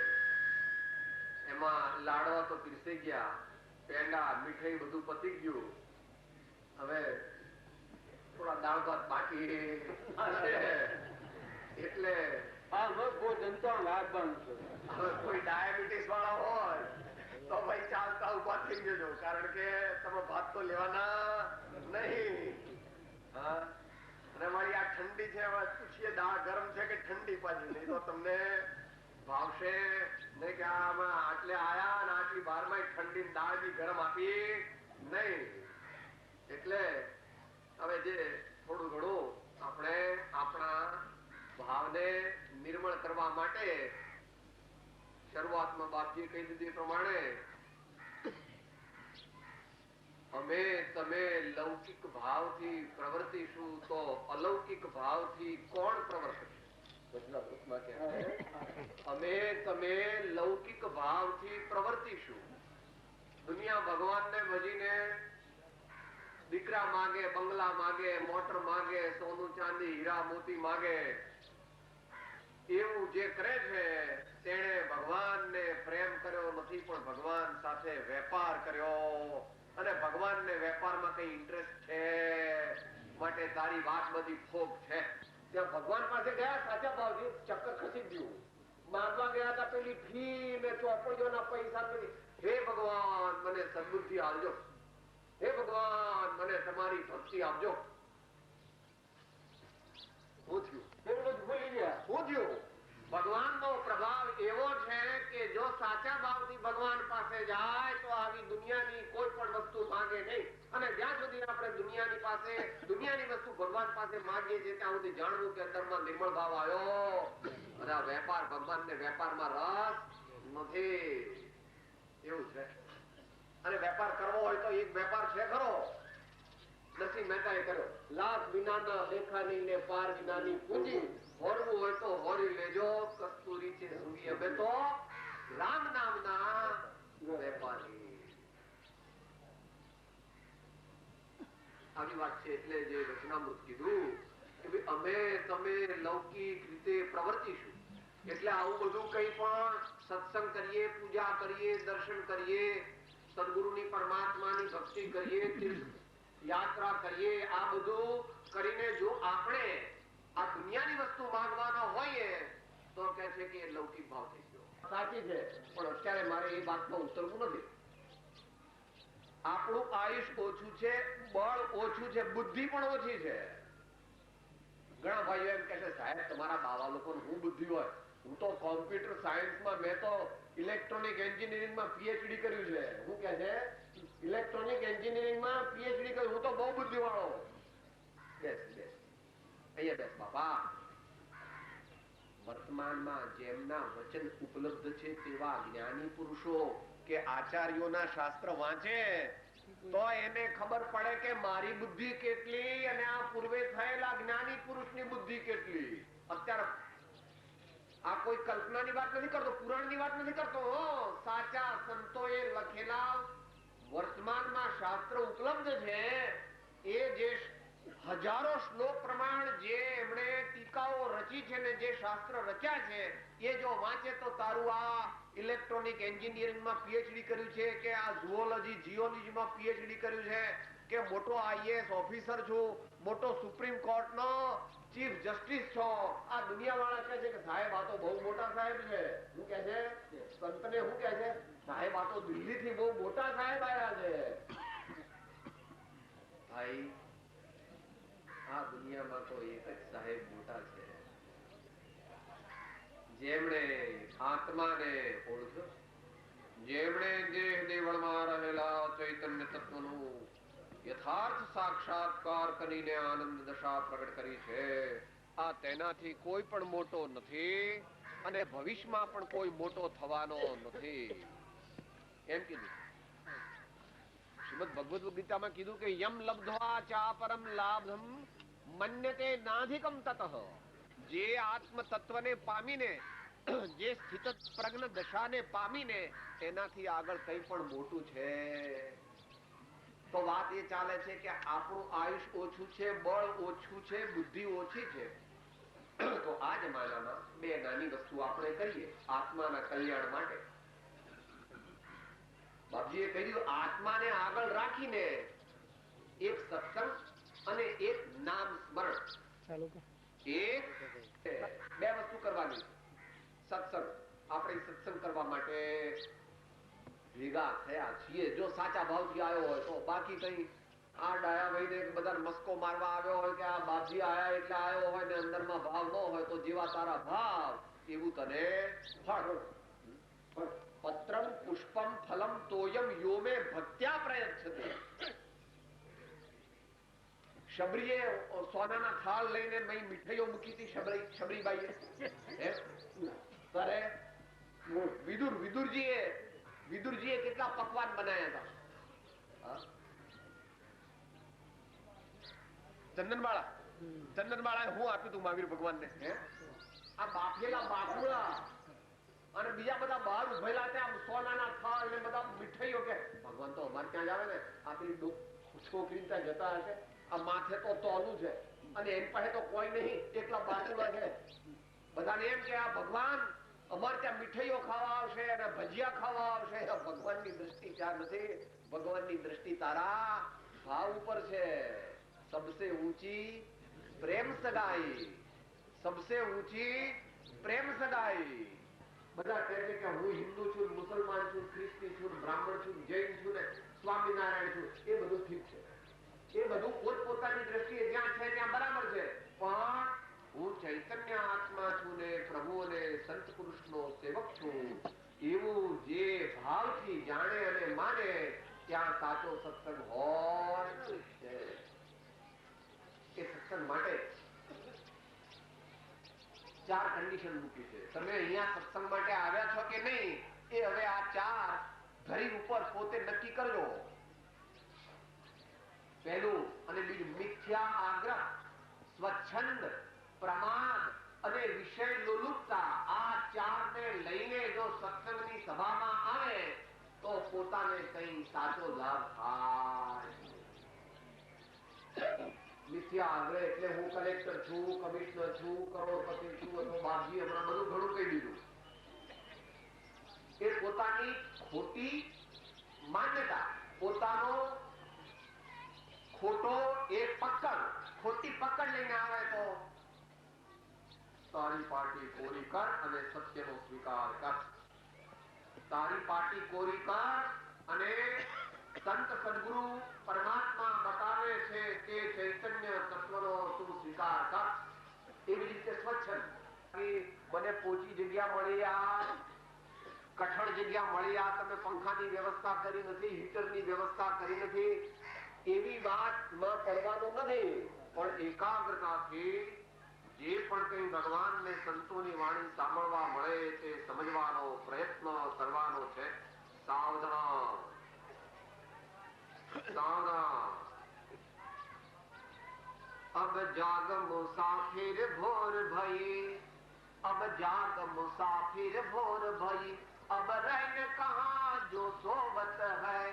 એમાં લાડવા તો પીરસી ગયા, પેંડા મીઠાઈ બધું પતી ગયું. હવે થોડા દાળ ભાત બાકી એટલે ભોજન તો લાભવાનું છે. હવે કોઈ ડાયાબિટીસ વાળા હોય તો ભાઈ ચાલતા ઉભા થઈ જજો, કારણ કે તમે ભાત તો લેવાના નહીં. હા, અને મારી આ ઠંડી છે, હવે પૂછીએ દાળ ગરમ છે કે ઠંડી પાછી, નહીં તો તમને ભાવશે નહીં કે આમાં આટલે આયા અને આટલી બારમાં ઠંડી દાળ બી ગરમ આપી નહીં. એટલે હવે જે થોડું ઘણું આપણે આપણા ભાવને નિર્મળ કરવા માટે શરૂઆતમાં બાપજી કહી દીધી પ્રમાણે અમે તમે લૌકિક ભાવથી પ્રવર્તીશું તો અલૌકિક ભાવથી કોણ પ્રવર્તશે? અમે તમે લૌકિક ભાવથી પ્રવર્તીશું. દુનિયા ભગવાનને ભજીને દીકરા માગે, બંગલા માગે, મોટર માગે, સોનું ચાંદી હીરા મોતી માગે, એવું જે કરે છે તેણે ભગવાનને પ્રેમ કર્યો નથી, પણ ભગવાન સાથે વેપાર કર્યો. અને ભગવાનને વેપારમાં કઈ ઇન્ટરેસ્ટ છે, માટે તારી વાત બધી ફોક છે. ત્યાં ભગવાન પાસે ગયા સાચા ભાવથી, ચક્કર ખસી ગયું. માંગવા ગયા હતા પેલી ફી ને ચોપડીઓના પૈસા, હે ભગવાન મને સદબુદ્ધિ આપજો, હે ભગવાન મને તમારી ભક્તિ આપજો. શું થયું? ભૂલી ગયા. શું થયું? ભગવાનનો પ્રભાવ એવો છે કે જો સાચા ભાવથી ભગવાન પાસે જાય તો આવી દુનિયાની કોઈ પણ વસ્તુ માંગે નહીં. અને જ્યાં સુધી આપણે દુનિયાની વસ્તુ ભગવાન પાસે માંગીએ છીએ ત્યાં સુધી જાણવું કે અંદરમાં નિર્મળ ભાવ આવ્યો. અને આ વેપાર, ભગવાનને વેપારમાં રસ નથી, એવું છે. અને વેપાર કરવો હોય તો એક વેપાર છે ખરો, નરસિંહ મહેતાએ કર્યો. લાખ વિનાના દેખાની ને પાર વિનાની પૂંજી, હોરવું હોય તો હોરી લેજો, કસ્તુરી છે સુરી અમે તો રામ નામના વેપારી. આવી વાત છે. એટલે જે વચનામૃત કીધું કે અમે તમે લૌકિક રીતે પ્રવર્તીશું. એટલે આવું બધું કઈ પણ સત્સંગ કરીએ, પૂજા કરીએ, દર્શન કરીએ, સદગુરુની પરમાત્માની ભક્તિ કરીએ, યાત્રા કરીએ, આ બધું કરીને જો આપણે આ દુનિયાની વસ્તુ માંગવાના હોઈએ તો કહે છે કે લૌકિક ભાવ થઈ ગયો. સાચી છે, પણ અત્યારે મારે એ વાતમાં ઉતરવું નથી. આપણું આયુષ ઓછું છે, બળ ઓછું છે, બુદ્ધિ પણ ઓછી છે. ઘણા ભાઈઓ એમ કહે છે સાહેબ તમારા બાવા લોકોને હું બુદ્ધિ હોય, હું તો કોમ્પ્યુટર સાયન્સમાં, મેં તો ઇલેક્ટ્રોનિક એન્જિનિયરિંગમાં પીએચડી કર્યું છે. હું કહે છે ઇલેક્ટ્રોનિક એન્જિનિયરિંગમાં પીએચડી કર્યું, હું તો બહુ બુદ્ધિવાળો. બેસ બેસ અહીંયા બેસ બાપા. વર્તમાનમાં જેમના વચન ઉપલબ્ધ છે તેવા જ્ઞાની પુરુષો કે આચાર્યોના શાસ્ત્ર વાંચે તો એને ખબર પડે કે મારી બુદ્ધિ કેટલી અને આ પૂર્વે થયેલા જ્ઞાની પુરુષની બુદ્ધિ કેટલી. અત્યારે આ કોઈ કલ્પનાની વાત નથી કરતો, પુરાણની વાત નથી કરતો. સાચા સંતોએ લખેલા વર્તમાનમાં શાસ્ત્ર ઉપલબ્ધ છે એ જે હજારો શ્લોક પ્રમાણ જે એમણે ટીકાઓ રચી છે ને જે શાસ્ત્ર રચ્યા છે એ જો વાંચે તો તારું આ ઇલેક્ટ્રોનિક એન્જિનિયરિંગમાં પીએચડી કર્યું છે કે આ ઝુઓલોજી જીઓલોજીમાં પીએચડી કર્યું છે કે મોટો આઈએએસ ઓફિસર છું, મોટો સુપ્રીમ કોર્ટનો ચીફ જસ્ટિસ છો, આ દુનિયાવાળા કહે છે કે સાહેબ આ તો બહુ મોટા સાહેબ છે. શું કહે છે સંતને? શું કહે છે સાહેબ આ તો દિલ્હીથી બહુ મોટા સાહેબ આવ્યા છે. ભાઈ આ દુનિયામાં તો એક જ સાહેબ મોટા છે જેમણે આત્માને ઓળખ્યો, જેમણે દેહ દેવળમાં રહેલા ચૈતન્ય તત્વનું યથાર્થ સાક્ષાત્કાર કરીને આનંદ દશા પ્રગટ કરી છે. આ તેનાથી કોઈ પણ મોટો નથી અને ભવિષ્યમાં પણ કોઈ મોટો થવાનો નથી એમ કીધું. શ્રીમદ ભગવદ ગીતામાં કીધું કે યમ લબ્ધ્વા ચાપરમ લાભમ મન્યતે નાધિકમ તતઃ. જે આત્મ તત્વને પામીને, જે સ્થિત પ્રજ્ઞ દશાને પામીને એનાથી આગળ કંઈ પણ મોટું છે. તો વાત એ ચાલે છે કે આપણું આયુષ ઓછું છે, બળ ઓછું છે, બુદ્ધિ ઓછી છે. તો આ જમાનામાં બે નાની વસ્તુ આપણે કરીએ આત્માના કલ્યાણ માટે. બાપજીએ કહ્યું આત્માને આગળ રાખીને એક સત્સંગ અને એક નામ સ્મરણ, એક બે વસ્તુ કરવાની. સત્સંગ, આપણે સત્સંગ કરવા માટે ભેગા થયા છીએ જો સાચા ભાવથી આવ્યો હોય તો. બાકી કઈ આ ડાયા ભાઈને બધા મસ્કો મારવા આવ્યો હોય કે આ બાપજી આયા એટલે આવ્યો હોય ને અંદરમાં ભાવ ન હોય તો જેવા તારા ભાવ એવું તને ફળ. પત્રમ પુષ્પમ ફલમ તોયમ યોમે ભક્ત્યા પ્રયચ્છતે. શબરીએ સોનાના થાળ લઈને મીઠાઈઓ મૂકી હતી શબરીબાઈએ. ત્યારે વિદુરજીએ કેટલા પકવાન બનાવ્યા હતા. ચંદનબાળા હું આપ્યું તું મહાવીર ભગવાનને. આ બાફેલા બાફુડા અને બીજા બધા બહાર ઉભેલા ત્યાં સોનાના થાળ ને બધા મીઠાઈઓ કે ભગવાન તો અમારે ત્યાં જ આવે ને. આ પેલી છોકરી ત્યાં જતા હશે, આ માથે તો તોલું છે અને એની પાસે તો કોઈ નહીં, એકલા બાટુલા છે. બધાને એમ કે આ ભગવાન અમારે ત્યાં મીઠાઈઓ ખાવા આવશે અને ભજીયા ખાવા આવશે. ભગવાનની દ્રષ્ટિ ત્યાં નથી, ભગવાનની દ્રષ્ટિ તારા ભાવ ઉપર છે. સબસે ઊંચી પ્રેમ સગાઈ, સબસે ઊંચી પ્રેમ સગાઈ. બધા કહે છે કે હું હિન્દુ છું, મુસલમાન છું, ખ્રિસ્તી છું, બ્રાહ્મણ છું, જૈન છું ને સ્વામિનારાયણ છું. એ બધું ઠીક છે, એ બધું પોતપોતાની દ્રષ્ટિએ જ્યાં છે ત્યાં બરાબર છે. પણ હું ચૈતન્ય આત્મા છું ને પ્રભુ અને સંત પુરુષનો સેવક છું એવું જે ભાવથી જાણે અને માને ત્યાં સાચો સત્સંગ હોય છે. એ સત્સંગ માટે 4 કન્ડિશન મૂકી છે. તમે અહીંયા સત્સંગ માટે આવ્યા છો કે નહીં એ હવે આ 4 ધરી ઉપર પોતે નક્કી કરજો. પહેલું અને બીજું મિથ્યા આગ્રહ, સ્વચ્છંદ, પ્રમાદ અને વિષય લોલુપતા. આ 4 ને લઈને જો સત્સંગની સભામાં આવે તો પોતાને કઈ સાચો લાભ થાય. મિથ્યા આગ્રહ એટલે હું કલેક્ટર છું, કમિશનર છું, કરોડપતિ છું અથવા બાપજી હમણાં બધું ઘણું કહી દીધું. એ પોતાની ખોટી માન્યતા, પોતાનો ખોટો એક પકડ, ખોટી પકડ લઈને આવે તો તારી પાટી કોરી કર અને સત્યનો સ્વીકાર કર. તારી પાટી કોરી કર અને સંત સદગુરુ પરમાત્મા બતાવે છે કે ચૈતન્ય તત્વનો તું સ્વીકાર કર. સ્વચ્છ મને પોચી જગ્યા મળી, આ કઠણ જગ્યા મળી, આ તમે પંખાની વ્યવસ્થા કરી નથી, હીટરની વ્યવસ્થા કરી નથી, એવી વાતમાં પડવાનું નથી. પણ એકાગ્રતાથી જે પણ કઈ ભગવાન ને સંતોની વાણી સાંભળવા મળે તે સમજવાનો પ્રયત્ન કરવાનો છે. સાવધાન સાવધાન. अब जाग मुसाफिर भोर भई, अब जाग मुसाफिर भोर भई, अब रहन कहाँ जो सोवत है,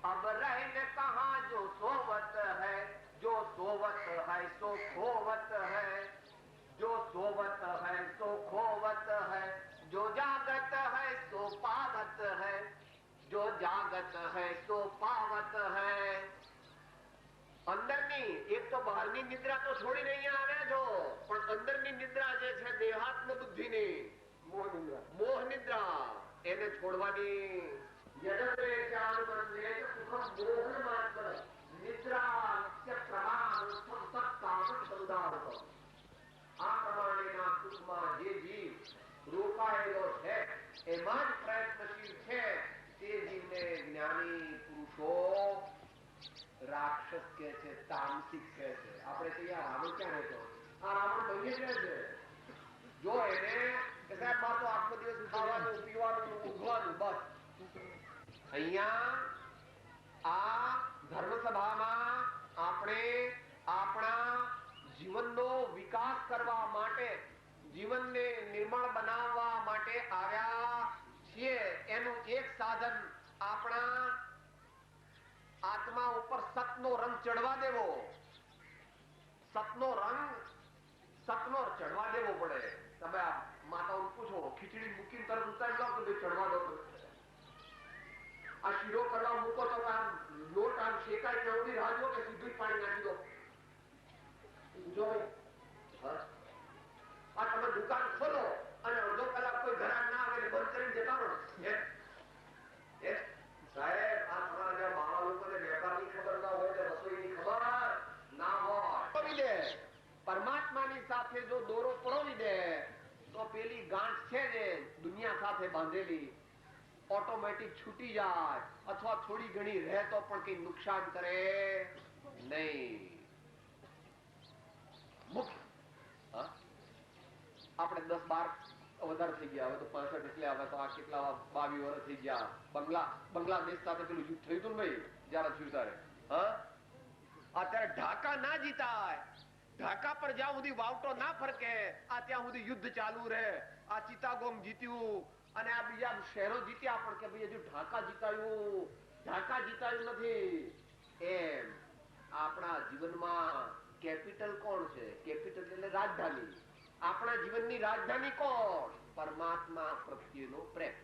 अब रहन कहाँ जो सोवत है, जो सोवत है सो खोवत है, जो सोवत है सो खोवत है, जो जागत है सो पावत है, जो जागत है सो पावत है. અંદરની એક તો બહારની નિદ્રા તો છોડીને અહીંયા આવ્યા છો, પણ અંદરની નિદ્રા જે છે દેહાત્મ બુદ્ધિની મોહ નિદ્રા એને છોડવાની. આ પ્રમાણેના સુખમાં જે જીવ રોકાયેલો છે એમાં જ પ્રયત્નશીલ છે તે જીવને જ્ઞાની પુરુષો રાક્ષસ કે છે, તામસિક કે છે. આપણે કહીએ રાવણ ક્યાં રહેતો? આ રાવણ બની છે. જો એને કે સાહેબ મારે તો આખો દિવસ ખાવાનું પીવાનું ઊંઘવાનું બસ. અહીંયા આ ધર્મસભામાં આપણે આપણા જીવનનો વિકાસ કરવા માટે, જીવનને નિર્મળ બનાવવા માટે આવ્યા છીએ. એનું એક સાધન આપણા આત્મા ઉપર સતનો રંગ ચડવા દેવો. સતનો રંગ ચડવા દેવો પડે. તમે આ માતાઓ પૂછો, ખીચડી મૂકીને તરત ઉતારી લો તો ચડવા દો. આ શીરો કરવા મૂકો તો આમ લોટ આમ શેકાય ત્યાં સુધી રાહ જુઓ કે સીધું પાણી નાખી દો. જો આ તમે દુકાન ખોલો અને અડધો કલાક કોઈ ઘરાક ના આવે બંધ કરીને જતા રહો. સાહેબ આ તમારા જેવા બાવા લોકોને વેપારની ખબર ના હોય કે રસોઈની ખબર ના હોય. પરમાત્માની સાથે જો દોરો પરોવી દે તો પેલી ગાંઠ છે ને દુનિયા સાથે બાંધેલી ઓટોમેટિક છૂટી જાય, અથવા થોડી ઘણી રહે તો પણ કઈ નુકસાન કરે નહીં. આપણે 10-12 વધારે થઈ ગયા, હવે તો 65 એટલે હવે તો આ કેટલા 22 વર્ષ થઈ ગયા. બાંગ્લાદેશ સાથે પેલું યુદ્ધ થયું હતું ને ભાઈ, જયારે થયું ત્યારે. અત્યારે ઢાકા ના જીતાય, ઢાકા પર જ્યાં સુધી વાવટો ના ફરકે આ ત્યાં સુધી યુદ્ધ ચાલુ રહે. આ ચિત્તાગોંગ જીત્યું અને આ બીજા શહેરો જીત્યા, પણ કે ભાઈ હજુ ઢાકા જીતાયું નથી. એમ આપણા જીવનમાં કેપિટલ કોણ છે? કેપિટલ એટલે રાજધાની. આપણા જીવનની રાજધાની કોણ? પરમાત્મા પ્રત્યેનો પ્રેમ.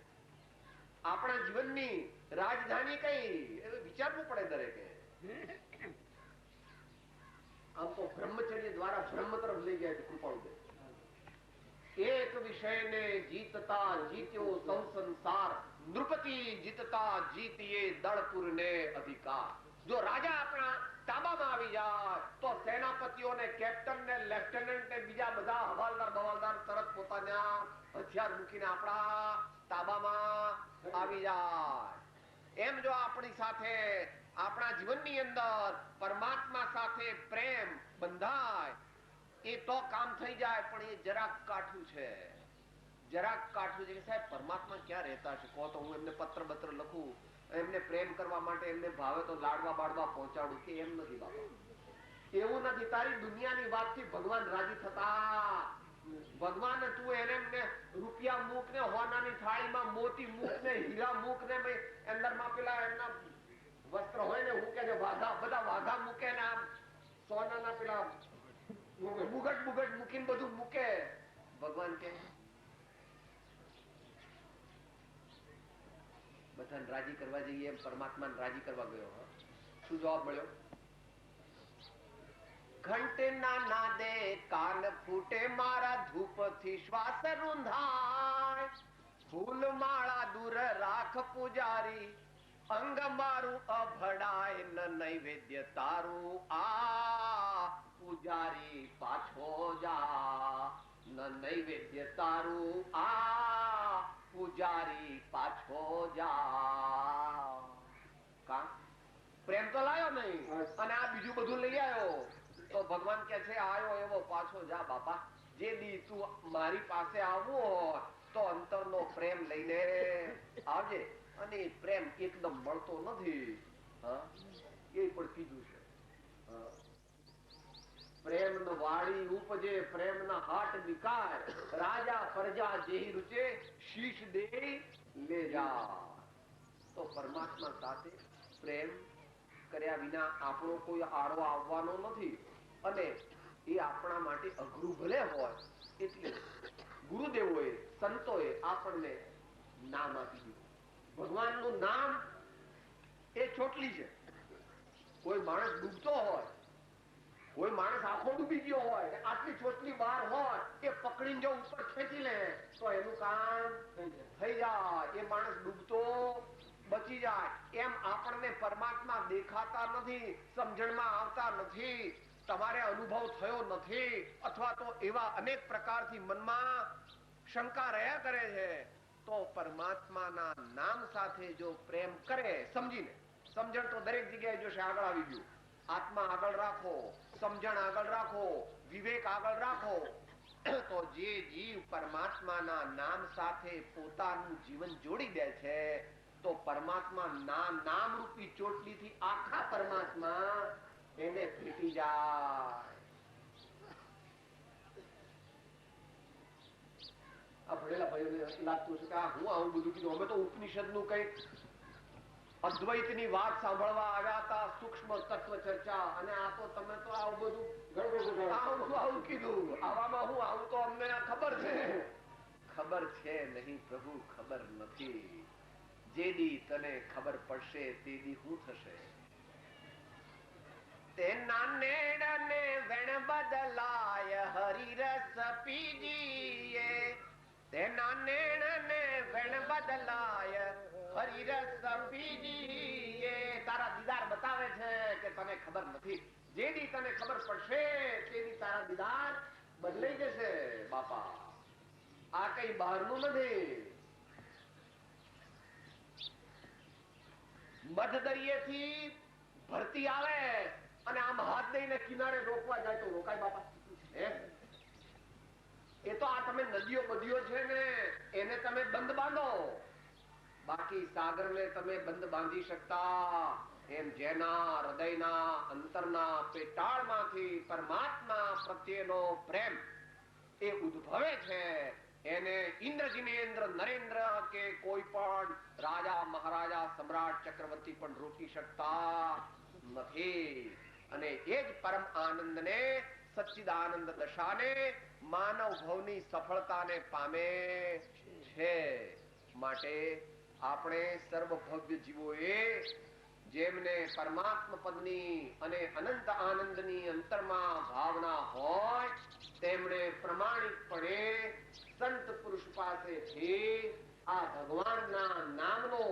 આપણા જીવનની રાજધાની કઈ એ વિચારવું પડે દરેકે. આમ તો બ્રહ્મચર્ય દ્વારા બ્રહ્મ તરફ લઈ ગયા છે કૃપાળુદેવ. એક વિષયને જીતતા જીત્યો સૌ સંસાર, નૃપતિ જીતતા જીતીએ દળપુરને અધિકાર. જો રાજા આપણા તાબામાં આવી જાય તો સેનાપતિઓને, કેપ્ટન ને, લેફ્ટનન્ટ ને, બીજા બધા હવાલદાર તરત પોતાના હથિયાર મૂકીને આપણા તાબામાં આવી જાય. એમ જો આપણી સાથે આપણા જીવનની અંદર પરમાત્મા સાથે પ્રેમ બંધાય એ તો કામ થઈ જાય. પણ એ જરાક કાઠું છે. કે સાહેબ પરમાત્મા ક્યાં રહેતા છે? કહો તો હું એમને પત્ર લખું, એમને પ્રેમ કરવા માટે એમને ભાવે તો લાડવા બાડવા પહોંચાડું. કે એમ નથી બાપા, એવું નથી. તારી દુનિયાની વાતથી ભગવાન રાજી થતા. ભગવાન તું એને રૂપિયા મૂક ને, હોનાની થાળીમાં મોતી મૂક ને, હીરા મૂક ને, અંદરમાં પેલા એમના વસ્ત્ર હોય ને, હું કે બધા વાઘા મૂકે ને, આમ સોનાના પેલા મુગટ મૂકીને બધું મૂકે. ભગવાન કે બધાને રાજી કરવા જઈએ એમ પરમાત્માને રાજી કરવા ગયો. શું જવાબ મળ્યો? ઘંટના નાદે કાન ફૂટે, મારા ધૂપથી શ્વાસ રૂંધાય, ફૂલ માળા દૂર રાખ પૂજારી, અંગ મારું અભડાય ન નૈવેદ્ય તારું. આ પૂજારી પાછો જા, નૈવેદ્ય તારું આ પૂજારી પાછો જા. કા પ્રેમ તો લાયો નહીં અને આ બીજું બધું લઈ આવ્યો તો ભગવાન કે છે આયો એવો પાછો જા બાપા. જે દી તું મારી પાસે આવવું હોય તો અંતરનો પ્રેમ લઈને આવજે. અને પ્રેમ એકદમ મળતો નથી, એ પણ કીધું છે. પ્રેમ વાળી ઉપજે પ્રેમ ના હાટ વિકાર, રાજા પ્રજા જેહી રૂચે શીશ દે લે જા. તો પરમાત્મા સાથે પ્રેમ કર્યા વિના આપણો કોઈ આડો આવવાનો નથી. અને એ આપણા માટે અઘરું ભલે હોય એટલે ગુરુદેવોએ સંતોએ આપણને નામ આપી દીધું. ભગવાનનું નામ એ ચોટલી છે. કોઈ માણસ ડૂબતો હોય, કોઈ માણસ આખો ડૂબી ગયો હોય, આટલી ચોટલી બહાર હોય, એ પકડીને જો ઉપર ખેંચી લે તો એનું કામ થઈ જાય. એ માણસ ડૂબતો બચી જાય. એમ આપણને પરમાત્મા દેખાતા નથી, સમજણમાં આવતા નથી, તમારે અનુભવ થયો નથી, અથવા તો એવા અનેક પ્રકારથી મનમાં શંકા રહ્યા કરે છે, તો પરમાત્માના નામ સાથે જો પ્રેમ કરે સમજીને, સમજણ તો દરેક જગ્યાએ જોશે આગળ આવી ગયું. આત્મા આગળ રાખો, સમજણ આગળ રાખો, વિવેક આગળ રાખો, તો જે જીવ પરમાત્માના નામ સાથે પોતાનું જીવન જોડી દે છે તો પરમાત્મા નામ રૂપી ચોટલીથી આખા પરમાત્મા એને ભેટી જાય. આ ભણેલા ભાઈઓને લાગતું છે કે હું આવું બધું કીધું, અમે તો ઉપનિષદનું કંઈક અદ્વૈતની વાત સાંભળવા આવ્યા હતા, સૂક્ષ્મ તત્વ ચર્ચા, અને આ તો તમે તો આવું બધું આવું કીધું. આવામાં હું આવું તો અમને ખબર છે. ખબર છે નહીં પ્રભુ, ખબર નથી. જે દી તને ખબર પડશે તે દી શું થશે. તેના નેડને વેણ બદલાય હરિરસ પીજીએ, તેના નેડને વેણ બદલાય હરિરસ પીજીએ. તારા દીદાર બતાવે છે કે તને ખબર નથી. જે દી તને ખબર પડશે તે દી તારા દીદાર બદલાઈ જશે. બાપા આ કઈ બહારનું નથી. મધ દરિયેથી ભરતી આવે અને આમ હાથ દઈને કિનારે રોકવા જાય તો રોકાય બાપા? એ તો આ તમે નદીઓ બદીઓ છે ને એને તમે બંધ બાંધો, બાકી સાગરને તમે બંધ બાંધી શકતા. એમ જેના હૃદયના અંતરના પેટાળમાંથી પરમાત્મા પ્રત્યેનો પ્રેમ એ ઉદ્ભવે છે એને ઇન્દ્ર જિનેન્દ્ર નરેન્દ્ર કે કોઈ પણ રાજા મહારાજા સમ્રાટ ચક્રવર્તી પણ રોકી શકતા નથી. અને એ જ પરમ આનંદને, સચ્ચિદાનંદ દશાને, માનવ ભવની સફળતાને પામે છે. માટે આપણે સર્વ ભવ્ય જીવોએ જેમને પરમાત્મા પદની અને અનંત આનંદની અંતરમાં ભાવના હોય તેમણે પ્રમાણિકપણે સંત પુરુષ પાસેથી આ ભગવાનના નામનો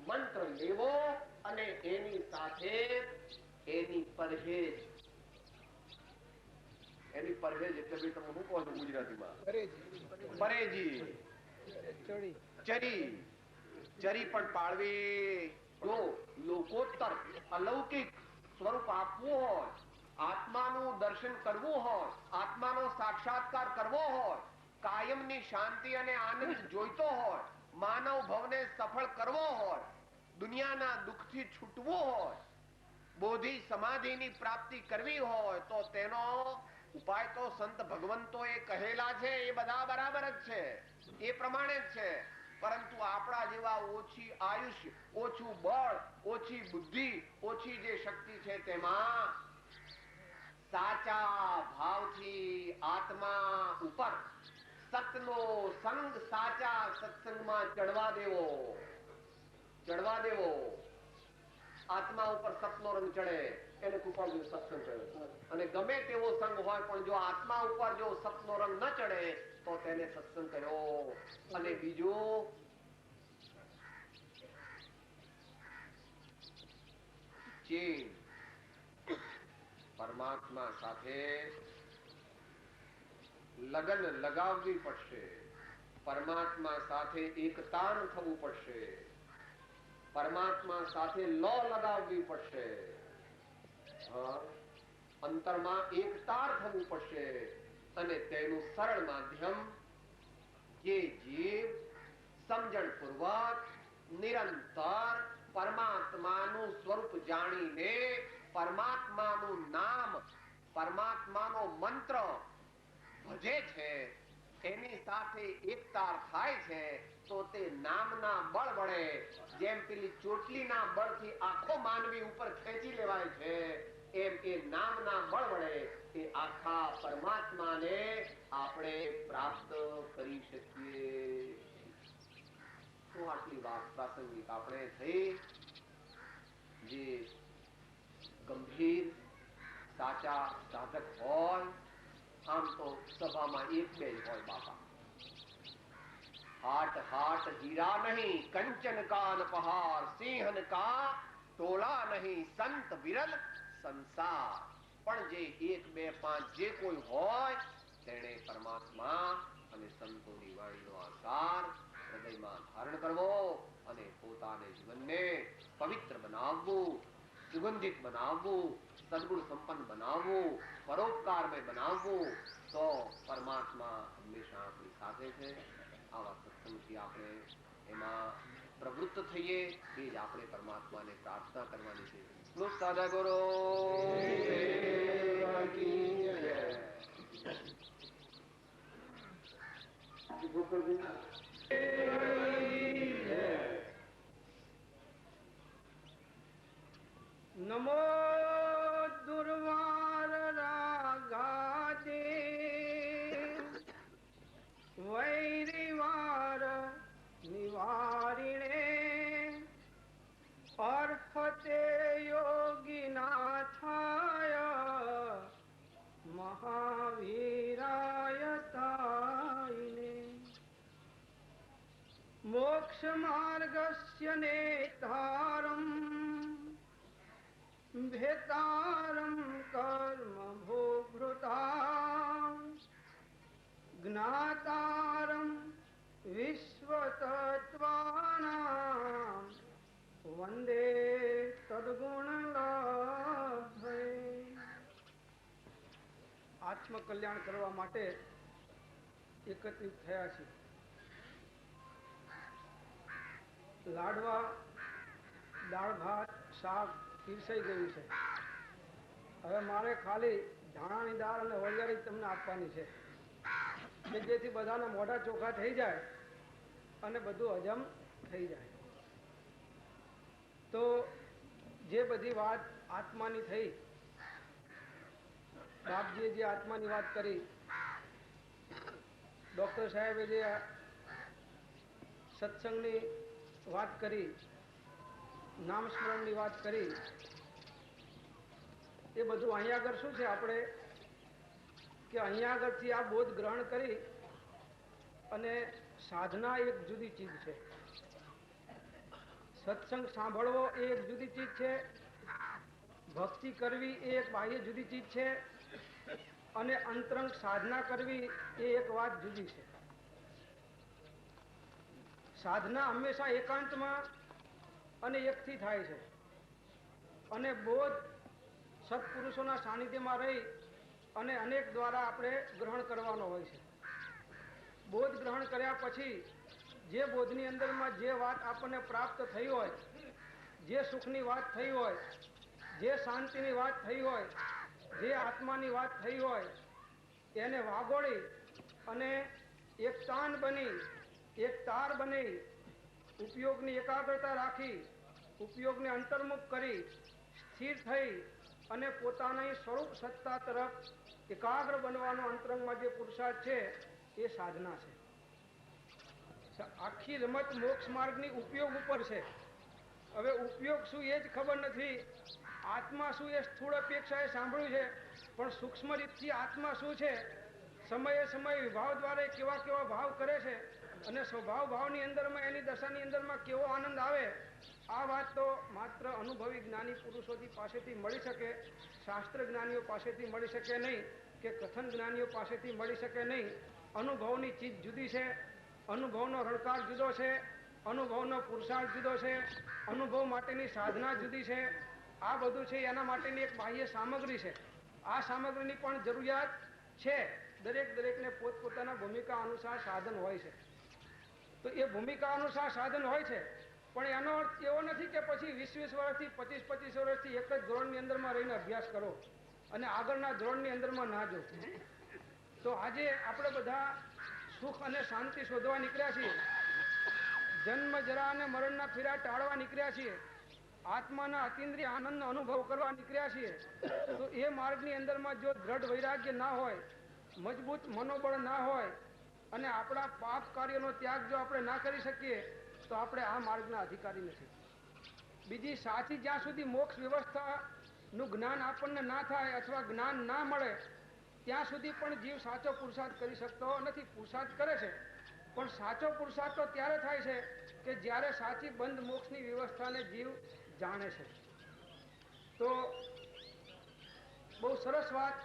મંત્ર લેવો અને એની સાથે એની પરહેજ. એની પરહેજ એટલે ભાઈ તમે શું કહો છો ગુજરાતીમાં? પરેજી, ચરી પણ પાળવી. જો લોકોત્તર અલૌકિક સ્વરૂપ આપવું હોય, આત્માનું દર્શન કરવું હોય, આત્માનો સાક્ષાત્કાર કરવો હોય, કાયમની શાંતિ અને આનંદ જોઈતો હોય, માનવ ભવને સફળ કરવો હોય, દુનિયાના દુઃખથી છૂટવું હોય, બોધિ સમાધિની પ્રાપ્તિ કરવી હોય તો તેનો ઉપાય તો સંત ભગવંતોએ કહેલા છે. એ બધા બરાબર જ છે, એ પ્રમાણે જ છે. પરંતુ આપણા જેવા ઓછી આયુષ્ય, ઓછું બળ, ઓછી બુદ્ધિ, ઓછી જે શક્તિ છે તેમાં સાચા ભાવથી આત્મા ઉપર સતનો સંગ, સાચા સત્સંગમાં ચડવા દેવો. આત્મા ઉપર સતનો રંગ ચડે એને કૃપાળુ સત્સંગ કહે. અને ગમે તેવો સંગ હોય પણ જો આત્મા ઉપર જો સતનો રંગ ન ચડે તો તેને સત્સંગ કર્યો. અને બીજું પરમાત્મા સાથે લગન લગાવવી પડશે, પરમાત્મા સાથે એકતાન થવું પડશે, પરમાત્મા સાથે લો લગાવવી પડશે, અંતરમાં એકતાર થવું પડશે. અને તેનું સરળ માધ્યમ જે જીવ સમજણપૂર્વક નિરંતર પરમાત્માનું સ્વરૂપ જાણીને પરમાત્માનું નામ, પરમાત્માનો મંત્ર ભજે છે, એની સાથે એકતાર થાય છે, તો તે નામના બળ વડે, જેમ પેલી ચોટલીના બળથી આખો માનવી ઉપર ખેંચી લેવાય છે, એમ એ નામના બળ વડે એ આખા પરમાત્માને આપણે પ્રાપ્ત કરી શકીએ. શું આટલી વાત પ્રાસંગિક આપણે થઈ? જે ગંભીર સાચા સાધક હોય, આમ તો સભામાં એક બે હોય બાપા. હાટ હાટ હીરા નહીં, કંચન કાન પહાર, સિંહન કા ટોળા નહીં, સંત વિરલ સંસાર. પણ જે એક બે પાંચ જે કોઈ હોય તેને પરમાત્મા અને સંતોની વાણીનો આસાર હૃદયમાં ધારણ કરવો અને પોતાને જીવનને પવિત્ર બનાવવું, સુગંધિત બનાવવું, સદગુણ સંપન્ન બનાવવું, પરોપકારમય બનાવવું, તો પરમાત્મા હંમેશા આપણી સાથે છે. આવા સત્સંગથી આપણે એમાં પ્રવૃત્ત થઈએ, એ જ આપણે પરમાત્માને પ્રાર્થના કરવાની છે. સદગુરુ નમો દુર્વાર રાગાદે વૈરિવાર નિવારિણે અર્હતે યોગીનાથાય મહાવીરાય તાયિને મોક્ષ માર્ગસ્ય નેતારમ ભેતારમ કર્મ ભોગૃતા જ્ઞાતારમ વિશ્વતત્વાનામ વંદે તદ્ગુણલાભે. આત્મકલ્યાણ કરવા માટે એકત્રિત થયા છે. લાડવા, દાળ ભાત, શાક પીરસાઈ ગયું છે. હવે મારે ખાલી ધાણાની દાળ અને વરિયાળી તમને આપવાની છે, કે જેથી બધાના મોઢા ચોખ્ખા થઈ જાય અને બધું હજમ થઈ જાય. તો જે બધી વાત આત્માની થઈ, બાપજીએ જે આત્માની વાત કરી, ડૉક્ટર સાહેબે જે સત્સંગની વાત કરી, નામ સ્મરણની વાત કરી, એ બધું અહીંયા આગળ શું છે આપણે કે અહીંયા આગળથી આ બોધ ગ્રહણ કરી અને સાધના એક જુદી ચીજ છે, સત્સંગ સાંભળવો એ એક જુદી ચીજ છે, ભક્તિ કરવી એ એક બાહ્ય જુદી ચીજ છે, અને અંતરંગ સાધના કરવી એ એક વાત જુદી છે. સાધના હંમેશા એકાંતમાં અને એકથી થાય છે, અને બોધ સત્પુરુષોના સાનિધ્યમાં રહી અને અનેક દ્વારા આપણે ગ્રહણ કરવાનો હોય છે. બોધ ગ્રહણ કર્યા પછી જે બોધની અંદરમાં જે વાત આપણને પ્રાપ્ત થઈ હોય, જે સુખની વાત થઈ હોય, જે શાંતિની વાત થઈ હોય, જે આત્માની વાત થઈ હોય, એને વાગોળી અને એક તાન બની, એક તાર બની, ઉપયોગની એકાગ્રતા રાખી, ઉપયોગને અંતર્મુખ કરી, સ્થિર થઈ અને પોતાની સ્વરૂપ સત્તા તરફ એકાગ્ર બનવાનો અંતરંગમાં જે પુરુષાર્થ છે એ સાધના છે. આખી રમત મોક્ષ માર્ગની ઉપયોગ ઉપર છે. હવે ઉપયોગ શું એ જ ખબર નથી, આત્મા શું એ સ્થૂળ અપેક્ષાએ સાંભળ્યું છે, પણ સૂક્ષ્મ રીતથી આત્મા શું છે, સમયે સમય વિભાવ દ્વારા કેવા કેવા ભાવ કરે છે, અને સ્વભાવ ભાવની અંદરમાં એની દશાની અંદરમાં કેવો આનંદ આવે, આ વાત તો માત્ર અનુભવી જ્ઞાની પુરુષોથી પાસેથી મળી શકે, શાસ્ત્ર જ્ઞાનીઓ પાસેથી મળી શકે નહીં. કે કથન જ્ઞાનીઓ પાસેથી મળી શકે નહીં. અનુભવની ચીજ જુદી છે, અનુભવનો રણકાર જુદો છે, અનુભવનો પુરુષાર્થ જુદો છે, અનુભવ માટેની સાધના જુદી છે. આ બધું છે એના માટેની એક બાહ્ય સામગ્રી છે. આ સામગ્રીની પણ જરૂરિયાત છે. દરેકને પોતપોતાના ભૂમિકા અનુસાર સાધન હોય છે. તો એ ભૂમિકા અનુસાર સાધન હોય છે, પણ એનો અર્થ એવો નથી કે પછી 20 વર્ષથી 25 વર્ષથી એક જ ધોરણની અંદરમાં રહીને અભ્યાસ કરો અને આગળના ધોરણની અંદરમાં ના જો. તો આજે આપણે બધા સુખ અને શાંતિ શોધવા નીકળ્યા છીએ, જન્મ જરા અને મરણના ફેરા ટાળવા નીકળ્યા છીએ, આત્માના અતિન્દ્રિય આનંદનો અનુભવ કરવા નીકળ્યા છીએ. તો એ માર્ગની અંદરમાં જો દ્રઢ વૈરાગ્ય ના હોય, મજબૂત મનોબળ ના હોય અને આપણા પાપ કાર્યનો ત્યાગ જો આપણે ના કરી શકીએ તો આપણે આ માર્ગના અધિકારી નથી. બીજી સાચી જ્યાં સુધી મોક્ષ વ્યવસ્થાનું જ્ઞાન આપણને ના થાય અથવા જ્ઞાન ના મળે ત્યાં સુધી પણ જીવ સાચો પુરુષાર્થ કરી શકતો નથી. પુરુષાર્થ કરે છે, પણ સાચો પુરુષાર્થ તો ત્યારે થાય છે કે જ્યારે સાચી બંધ મોક્ષની વ્યવસ્થાને જીવ જાણે છે. તો બહુ સરસ વાત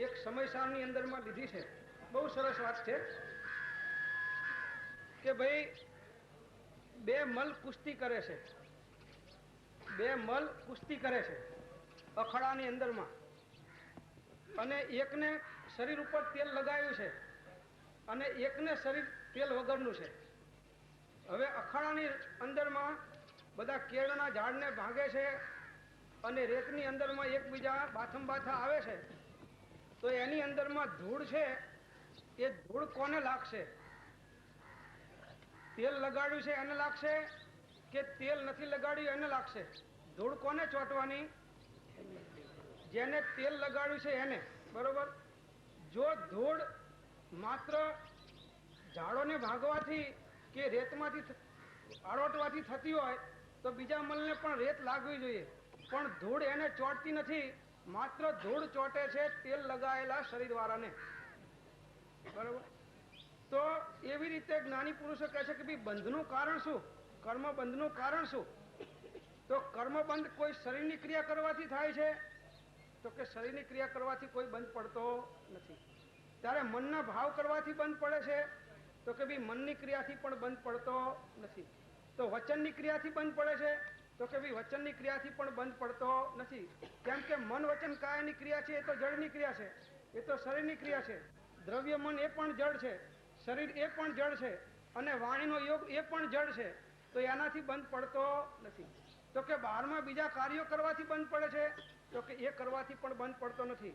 એક સમયસારની અંદરમાં લીધી છે. બહુ સરસ વાત છે કે ભાઈ બે મલ કુસ્તી કરે છે, અખાડાની અંદરમાં, અને એકને શરીર ઉપર તેલ લગાવ્યું છે અને એકને શરીર તેલ વગરનું છે. હવે અખાડાની અંદરમાં બધા કેળના ઝાડને ભાંગે છે અને રેતની અંદરમાં એકબીજા બાથા આવે છે. તો એની અંદરમાં ધૂળ છે, એ ધૂળ કોને લાગશે? તેલ લગાડ્યું છે એને લાગશે કે તેલ નથી લગાડ્યું એને લાગશે? ધૂળ કોને ચોંટવાની? જેને તેલ લગાડ્યું છે એને. બરોબર? જો ધૂળ માત્ર ઝાડોને ભાગવાથી કે રેતમાંથી આળોટવાથી થતી હોય તો બીજા મલને પણ રેત લાગવી જોઈએ, પણ ધૂળ એને ચોંટતી નથી. માત્ર ધૂળ ચોંટે છે તેલ લગાવેલા શરીરવાળાને. બરોબર? તો એવી રીતે જ્ઞાની પુરુષો કહે છે કે ભાઈ બંધનું કારણ શું? કર્મ બંધનું કારણ શું? તો કર્મ બંધ કોઈ શરીરની ક્રિયા કરવાથી થાય છે? તો કે શરીરની ક્રિયા કરવાથી કોઈ બંધ પડતો નથી. ત્યારે મનના ભાવ કરવાથી બંધ પડે છે? તો કે ભાઈ મનની ક્રિયાથી પણ બંધ પડતો નથી. તો વચનની ક્રિયાથી બંધ પડે છે? તો કે ભાઈ વચનની ક્રિયાથી પણ બંધ પડતો નથી. કેમ કે મન વચન કાયની ક્રિયા છે એ તો જળની ક્રિયા છે, એ તો શરીરની ક્રિયા છે. દ્રવ્ય મન એ પણ જળ છે, શરીર એ પણ જળ છે, અને વાણીનો યોગ એ પણ જળ છે. તો એનાથી બંધ પડતો નથી. તો કે બહારમાં બીજા કાર્યો કરવાથી બંધ પડે છે? તો કે એ કરવાથી પણ બંધ પડતો નથી.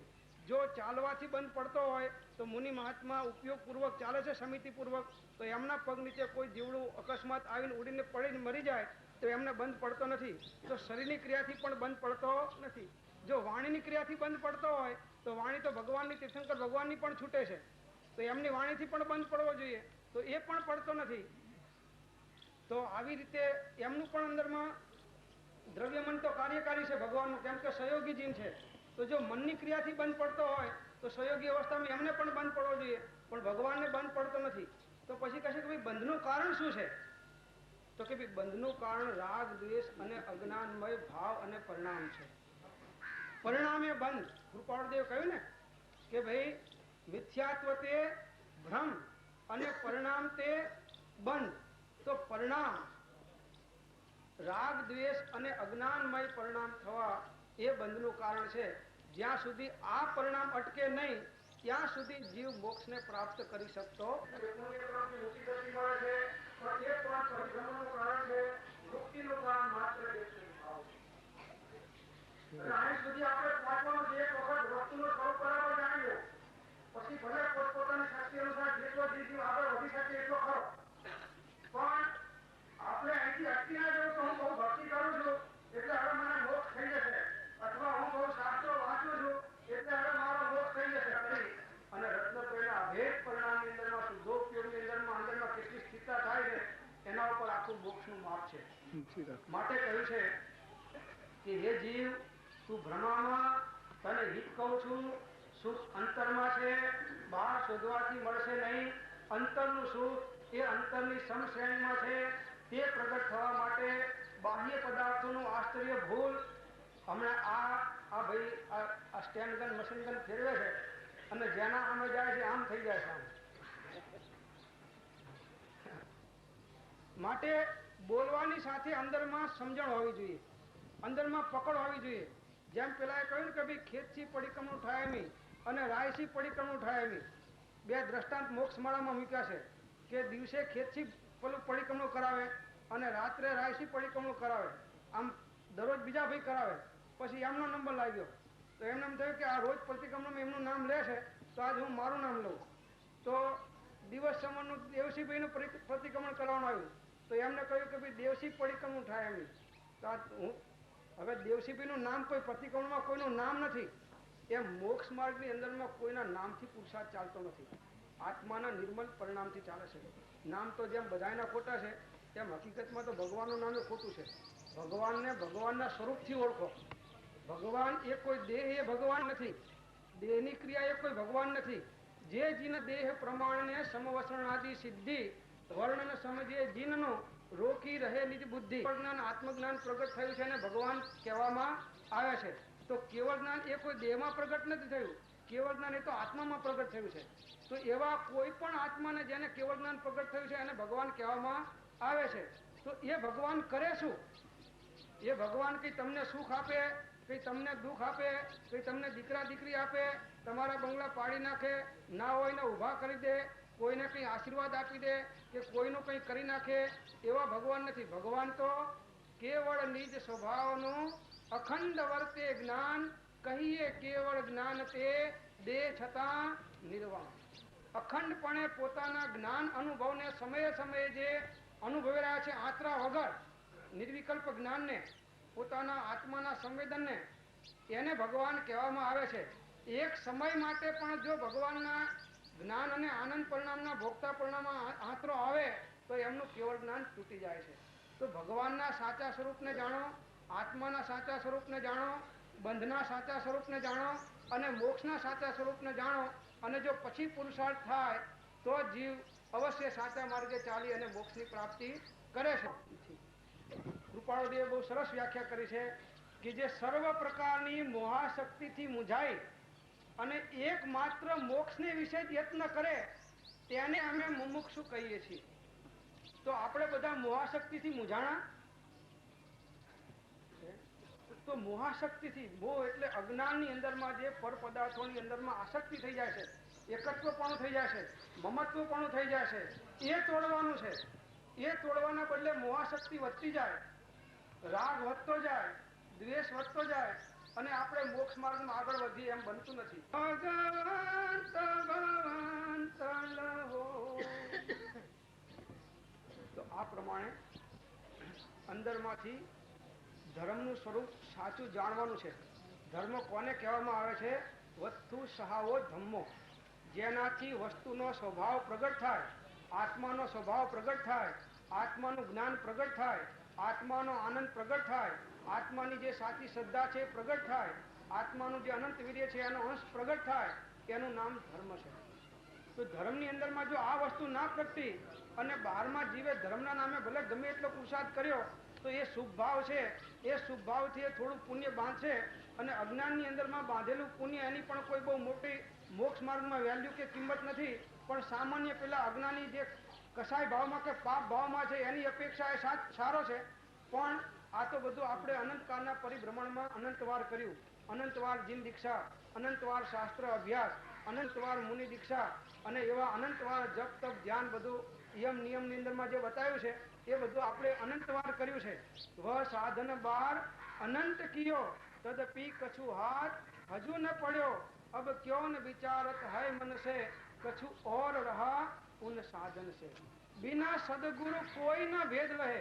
જો ચાલવાથી બંધ પડતો હોય તો મુનિ મહાત્મા ઉપયોગપૂર્વક ચાલે છે, સમિતિપૂર્વક, તો એમના પગ નીચે કોઈ જીવડું અકસ્માત આવીને ઉડીને પડીને મરી જાય તો એમને બંધ પડતો નથી. તો શરીરની ક્રિયાથી પણ બંધ પડતો નથી. જો વાણીની ક્રિયાથી બંધ પડતો હોય તો વાણી તો ભગવાનની, તીર્થંકર ભગવાનની પણ છૂટે છે, તો એમની વાણીથી પણ બંધ પડવો જોઈએ, તો એ પણ પડતો નથી. તો આવી રીતે એમનું પણ અંદરમાં દ્રવ્ય મન તો કાર્યકારી છે ભગવાનનું, કેમ કે સહયોગી જીવ છે. તો જો મનની ક્રિયાથી બંધ પડતો હોય તો સહયોગી અવસ્થામાં એમને પણ બંધ પડવો જોઈએ, પણ ભગવાનને બંધ પડતો નથી. તો પછી કહેશે કે ભાઈ બંધનું કારણ શું છે? તો કે ભાઈ બંધનું કારણ રાગ, દ્વેષ અને અજ્ઞાનમય ભાવ અને પરિણામ છે. પરિણામે બંધ. કૃપાળદેવ કહ્યું ને કે ભાઈ મિથ્યાત્વ તે ભ્રમ અને પરિણામ તે બંધ. તો પરિણામ રાગ, દ્વેષ અને અજ્ઞાનમય પરિણામ થવા એ બંધનું કારણ છે. જ્યાં સુધી આ પરિણામ અટકે નહીં ત્યાં સુધી જીવ મોક્ષને પ્રાપ્ત કરી શકતો પછી ભલે પોતપોતાની શક્તિ અનુસાર જેટલો જીવ આગળ વધી શકે એટલો ખરો, પણ આપણે અહીંથી અટકી ના જવું તો હું બહુ ભક્તિ કરું છું એટલે હવે મને મોક્ષ થઈ જશે, અથવા હું બહુ શાસ્ત્રો વાંચું છું એટલે હવે મારો મોક્ષ થઈ જશે કરી અને રત્નત્રયના અભેદ પરિણામની અંદરમાં, શુદ્ધોપયોગની અંદરમાં કેટલી સ્થિરતા થાય છે એના ઉપર આખું મોક્ષનું માપ છે. માટે કહ્યું છે કે હે જીવ, તું ભ્રમામાં, તને હિત કહું છું, સુખ અંતરમાં છે, બહાર શોધવાથી મળશે નહીં. અંતરનું સુખ એ અંતરની સમશ્રેણીમાં છે. તે પ્રગટ થવા માટે બાહ્ય પદાર્થોનું આશ્ચર્ય ભૂલ. હમણાં આ આ ભાઈ આ સ્ટેન્ડ ગન મશીન ગન ફેરવે છે અને જેના આમે જાય છે આમ થઈ જાય છે આમ. માટે બોલવાની સાથે અંદરમાં સમજણ હોવી જોઈએ, અંદરમાં પકડ હોવી જોઈએ. જેમ પેલા કહ્યું કે ભાઈ ખેતથી પડીકમનું થાય એમી અને રાયથી પડીકમનું થાય એમી બે દ્રષ્ટાંત મોક્ષમાળામાં મૂક્યા છે કે દિવસે ખેતથી પેલું પડીકમનું કરાવે અને રાત્રે રાયથી પડીકમનું કરાવે. આમ દરરોજ બીજા ભાઈ કરાવે. પછી એમનો નંબર લાગ્યો તો એમને એમ થયું કે આ રોજ પ્રતિક્રમણમાં એમનું નામ લે છે તો આજ હું મારું નામ લઉં. તો દિવસ સમયનું દેવસીભાઈનું પ્રતિક્રમણ કરવાનું આવ્યું તો એમને કહ્યું કે ભાઈ દેવસી પરિક્રમણ થાય એમ. તો હું હવે દેવસીભાઈનું નામ કોઈ પ્રતિક્રમણમાં કોઈનું નામ નથી. એમ મોક્ષ માર્ગની અંદરમાં કોઈના નામથી પુરુષાર્થ ચાલતો નથી, આત્માના નિર્મલ પરિણામથી ચાલે છે. નામ તો જેમ બધાના ખોટા છે તેમ હકીકતમાં તો ભગવાનનું નામ એ ખોટું છે. ભગવાનને ભગવાનના સ્વરૂપથી ઓળખો. ભગવાન એ કોઈ દેહ એ ભગવાન નથી, દેહની ક્રિયા એ કોઈ ભગવાન નથી. જે જીન દેહ પ્રમાણે સમવસરણાદિ સિદ્ધિ વર્ણન સમજે જીનનો રોકી રહે નિજ બુદ્ધિ. જ્ઞાન આત્મજ્ઞાન પ્રગટ થયું છે અને ભગવાન કહેવામાં આવે છે. તો કેવળ જ્ઞાન એ કોઈ દેહમાં પ્રગટ નથી થયું, કેવળ જ્ઞાન એ તો આત્મામાં પ્રગટ થયું છે. તો એવા કોઈ પણ આત્માને જેને કેવળ જ્ઞાન પ્રગટ થયું છે એને ભગવાન કહેવામાં આવે છે. તો એ ભગવાન કરે શું? એ ભગવાન કઈ તમને સુખ આપે, કઈ તમને દુઃખ આપે, કઈ તમને દીકરા દીકરી આપે, તમારા બંગલા પાડી નાખે, ના હોય ને ઊભા કરી દે, કોઈને કઈ આશીર્વાદ આપી દે કે કોઈનું કઈ કરી નાખે, એવા ભગવાન નથી. ભગવાન તો કેવળ નિજ સ્વભાવનું અખંડ વર્તે જ્ઞાન, કહીએ કેવળ જ્ઞાન તે દે છતાં નિર્વાણ. અખંડપણે પોતાના જ્ઞાન અનુભવને સમયે સમયે જે અનુભવી રહ્યા છે આંતરા વગર, નિર્વિકલ્પ જ્ઞાનને, પોતાના આત્માના સંવેદનને, એને ભગવાન કહેવામાં આવે છે. એક સમય માટે પણ જો ભગવાનના જ્ઞાન અને આનંદ પરિણામના ભોગતા પરિણામમાં આંતરો આવે તો એમનું કેવળ જ્ઞાન તૂટી જાય છે. તો ભગવાનના સાચા સ્વરૂપને જાણો, આત્માના સાચા સ્વરૂપને જાણો, બંધના સાચા સ્વરૂપને જાણો અને મોક્ષના સાચા સ્વરૂપને જાણો. અને જો પછી પુરુષાર્થ થાય તો જીવ અવશ્ય સાચા માર્ગે ચાલી અને મોક્ષની પ્રાપ્તિ કરે છે. કૃપાળુદેવે બહુ સરસ વ્યાખ્યા કરી છે કે જે સર્વ પ્રકારની મોહાશક્તિથી મૂંઝાઈ અને એકમાત્ર મોક્ષને વિશે જ યત્ન કરે તેને અમે મુમુક્ષુ કહીએ છીએ. તો આપણે બધા મોહાશક્તિથી મૂંઝાણા. તો મોહાશક્તિથી, મોહ એટલે અજ્ઞાનની અંદરમાં જે પર પદાર્થોની અંદરમાં આસક્તિ થઈ જાય છે, એકત્વપણું થઈ જાય છે, મમત્વપણું થઈ જાય છે, એ તોડવાનું છે. એ તોડવાના બદલે મોહાશક્તિ વધતી જાય, રાગ વધતો જાય, દ્વેષ વધતો જાય અને આપણે મોક્ષ માર્ગમાં આગળ વધીએ એમ બનતું નથી. તો આ પ્રમાણે અંદરમાંથી ધર્મનું સ્વરૂપ સાચું જાણવાનું છે. ધર્મ કોને કહેવામાં આવે છે? વસ્તુ સહાવો ધમ્મો. જેનાથી વસ્તુનો સ્વભાવ પ્રગટ થાય, આત્માનો સ્વભાવ પ્રગટ થાય, આત્માનું જ્ઞાન પ્રગટ થાય, આત્માનો આનંદ પ્રગટ થાય, આત્માની જે સાચી શ્રદ્ધા છે એ પ્રગટ થાય, આત્માનું જે અનંત વીર્ય છે એનો અંશ પ્રગટ થાય, એનું નામ ધર્મ છે. તો ધર્મની અંદરમાં જો આ વસ્તુ ના પ્રગટી અને બહારમાં જીવે ધર્મના નામે ભલે ગમે એટલો પુરુષાર્થ કર્યો તો એ શુભ ભાવ છે, એ શુભ ભાવથી એ થોડું પુણ્ય બાંધશે અને અજ્ઞાનની અંદરમાં બાંધેલું પુણ્ય એની પણ કોઈ બહુ મોટી મોક્ષ માર્ગમાં વેલ્યુ કે કિંમત નથી. પણ સામાન્ય પેલા અજ્ઞાની જે કસાય ભાવમાં કે પાપ ભાવમાં છે એની અપેક્ષા એ સારો છે. પણ આ તો બધું આપણે અનંતકાળના પરિભ્રમણમાં અનંતવાર કર્યું. અનંતવાર જીન દીક્ષા, અનંતવાર શાસ્ત્ર અભ્યાસ, અનંતવાર મુનિ દીક્ષા અને એવા અનંતવાર જપ તપ ધ્યાન બધું નિયમની અંદરમાં જે બતાવ્યું છે એ બધું આપણે અનંતવાર કર્યું છે. વહ સાધન બાર અનંત કિયો તદપી કછુ હાથ હજુ ન પડ્યો, અબ ક્યો ન વિચારત હૈ મન સે કછુ ઓર રહા ઉન સાધન સે. બિના સદગુરુ કોઈ ન ભેદ રહે.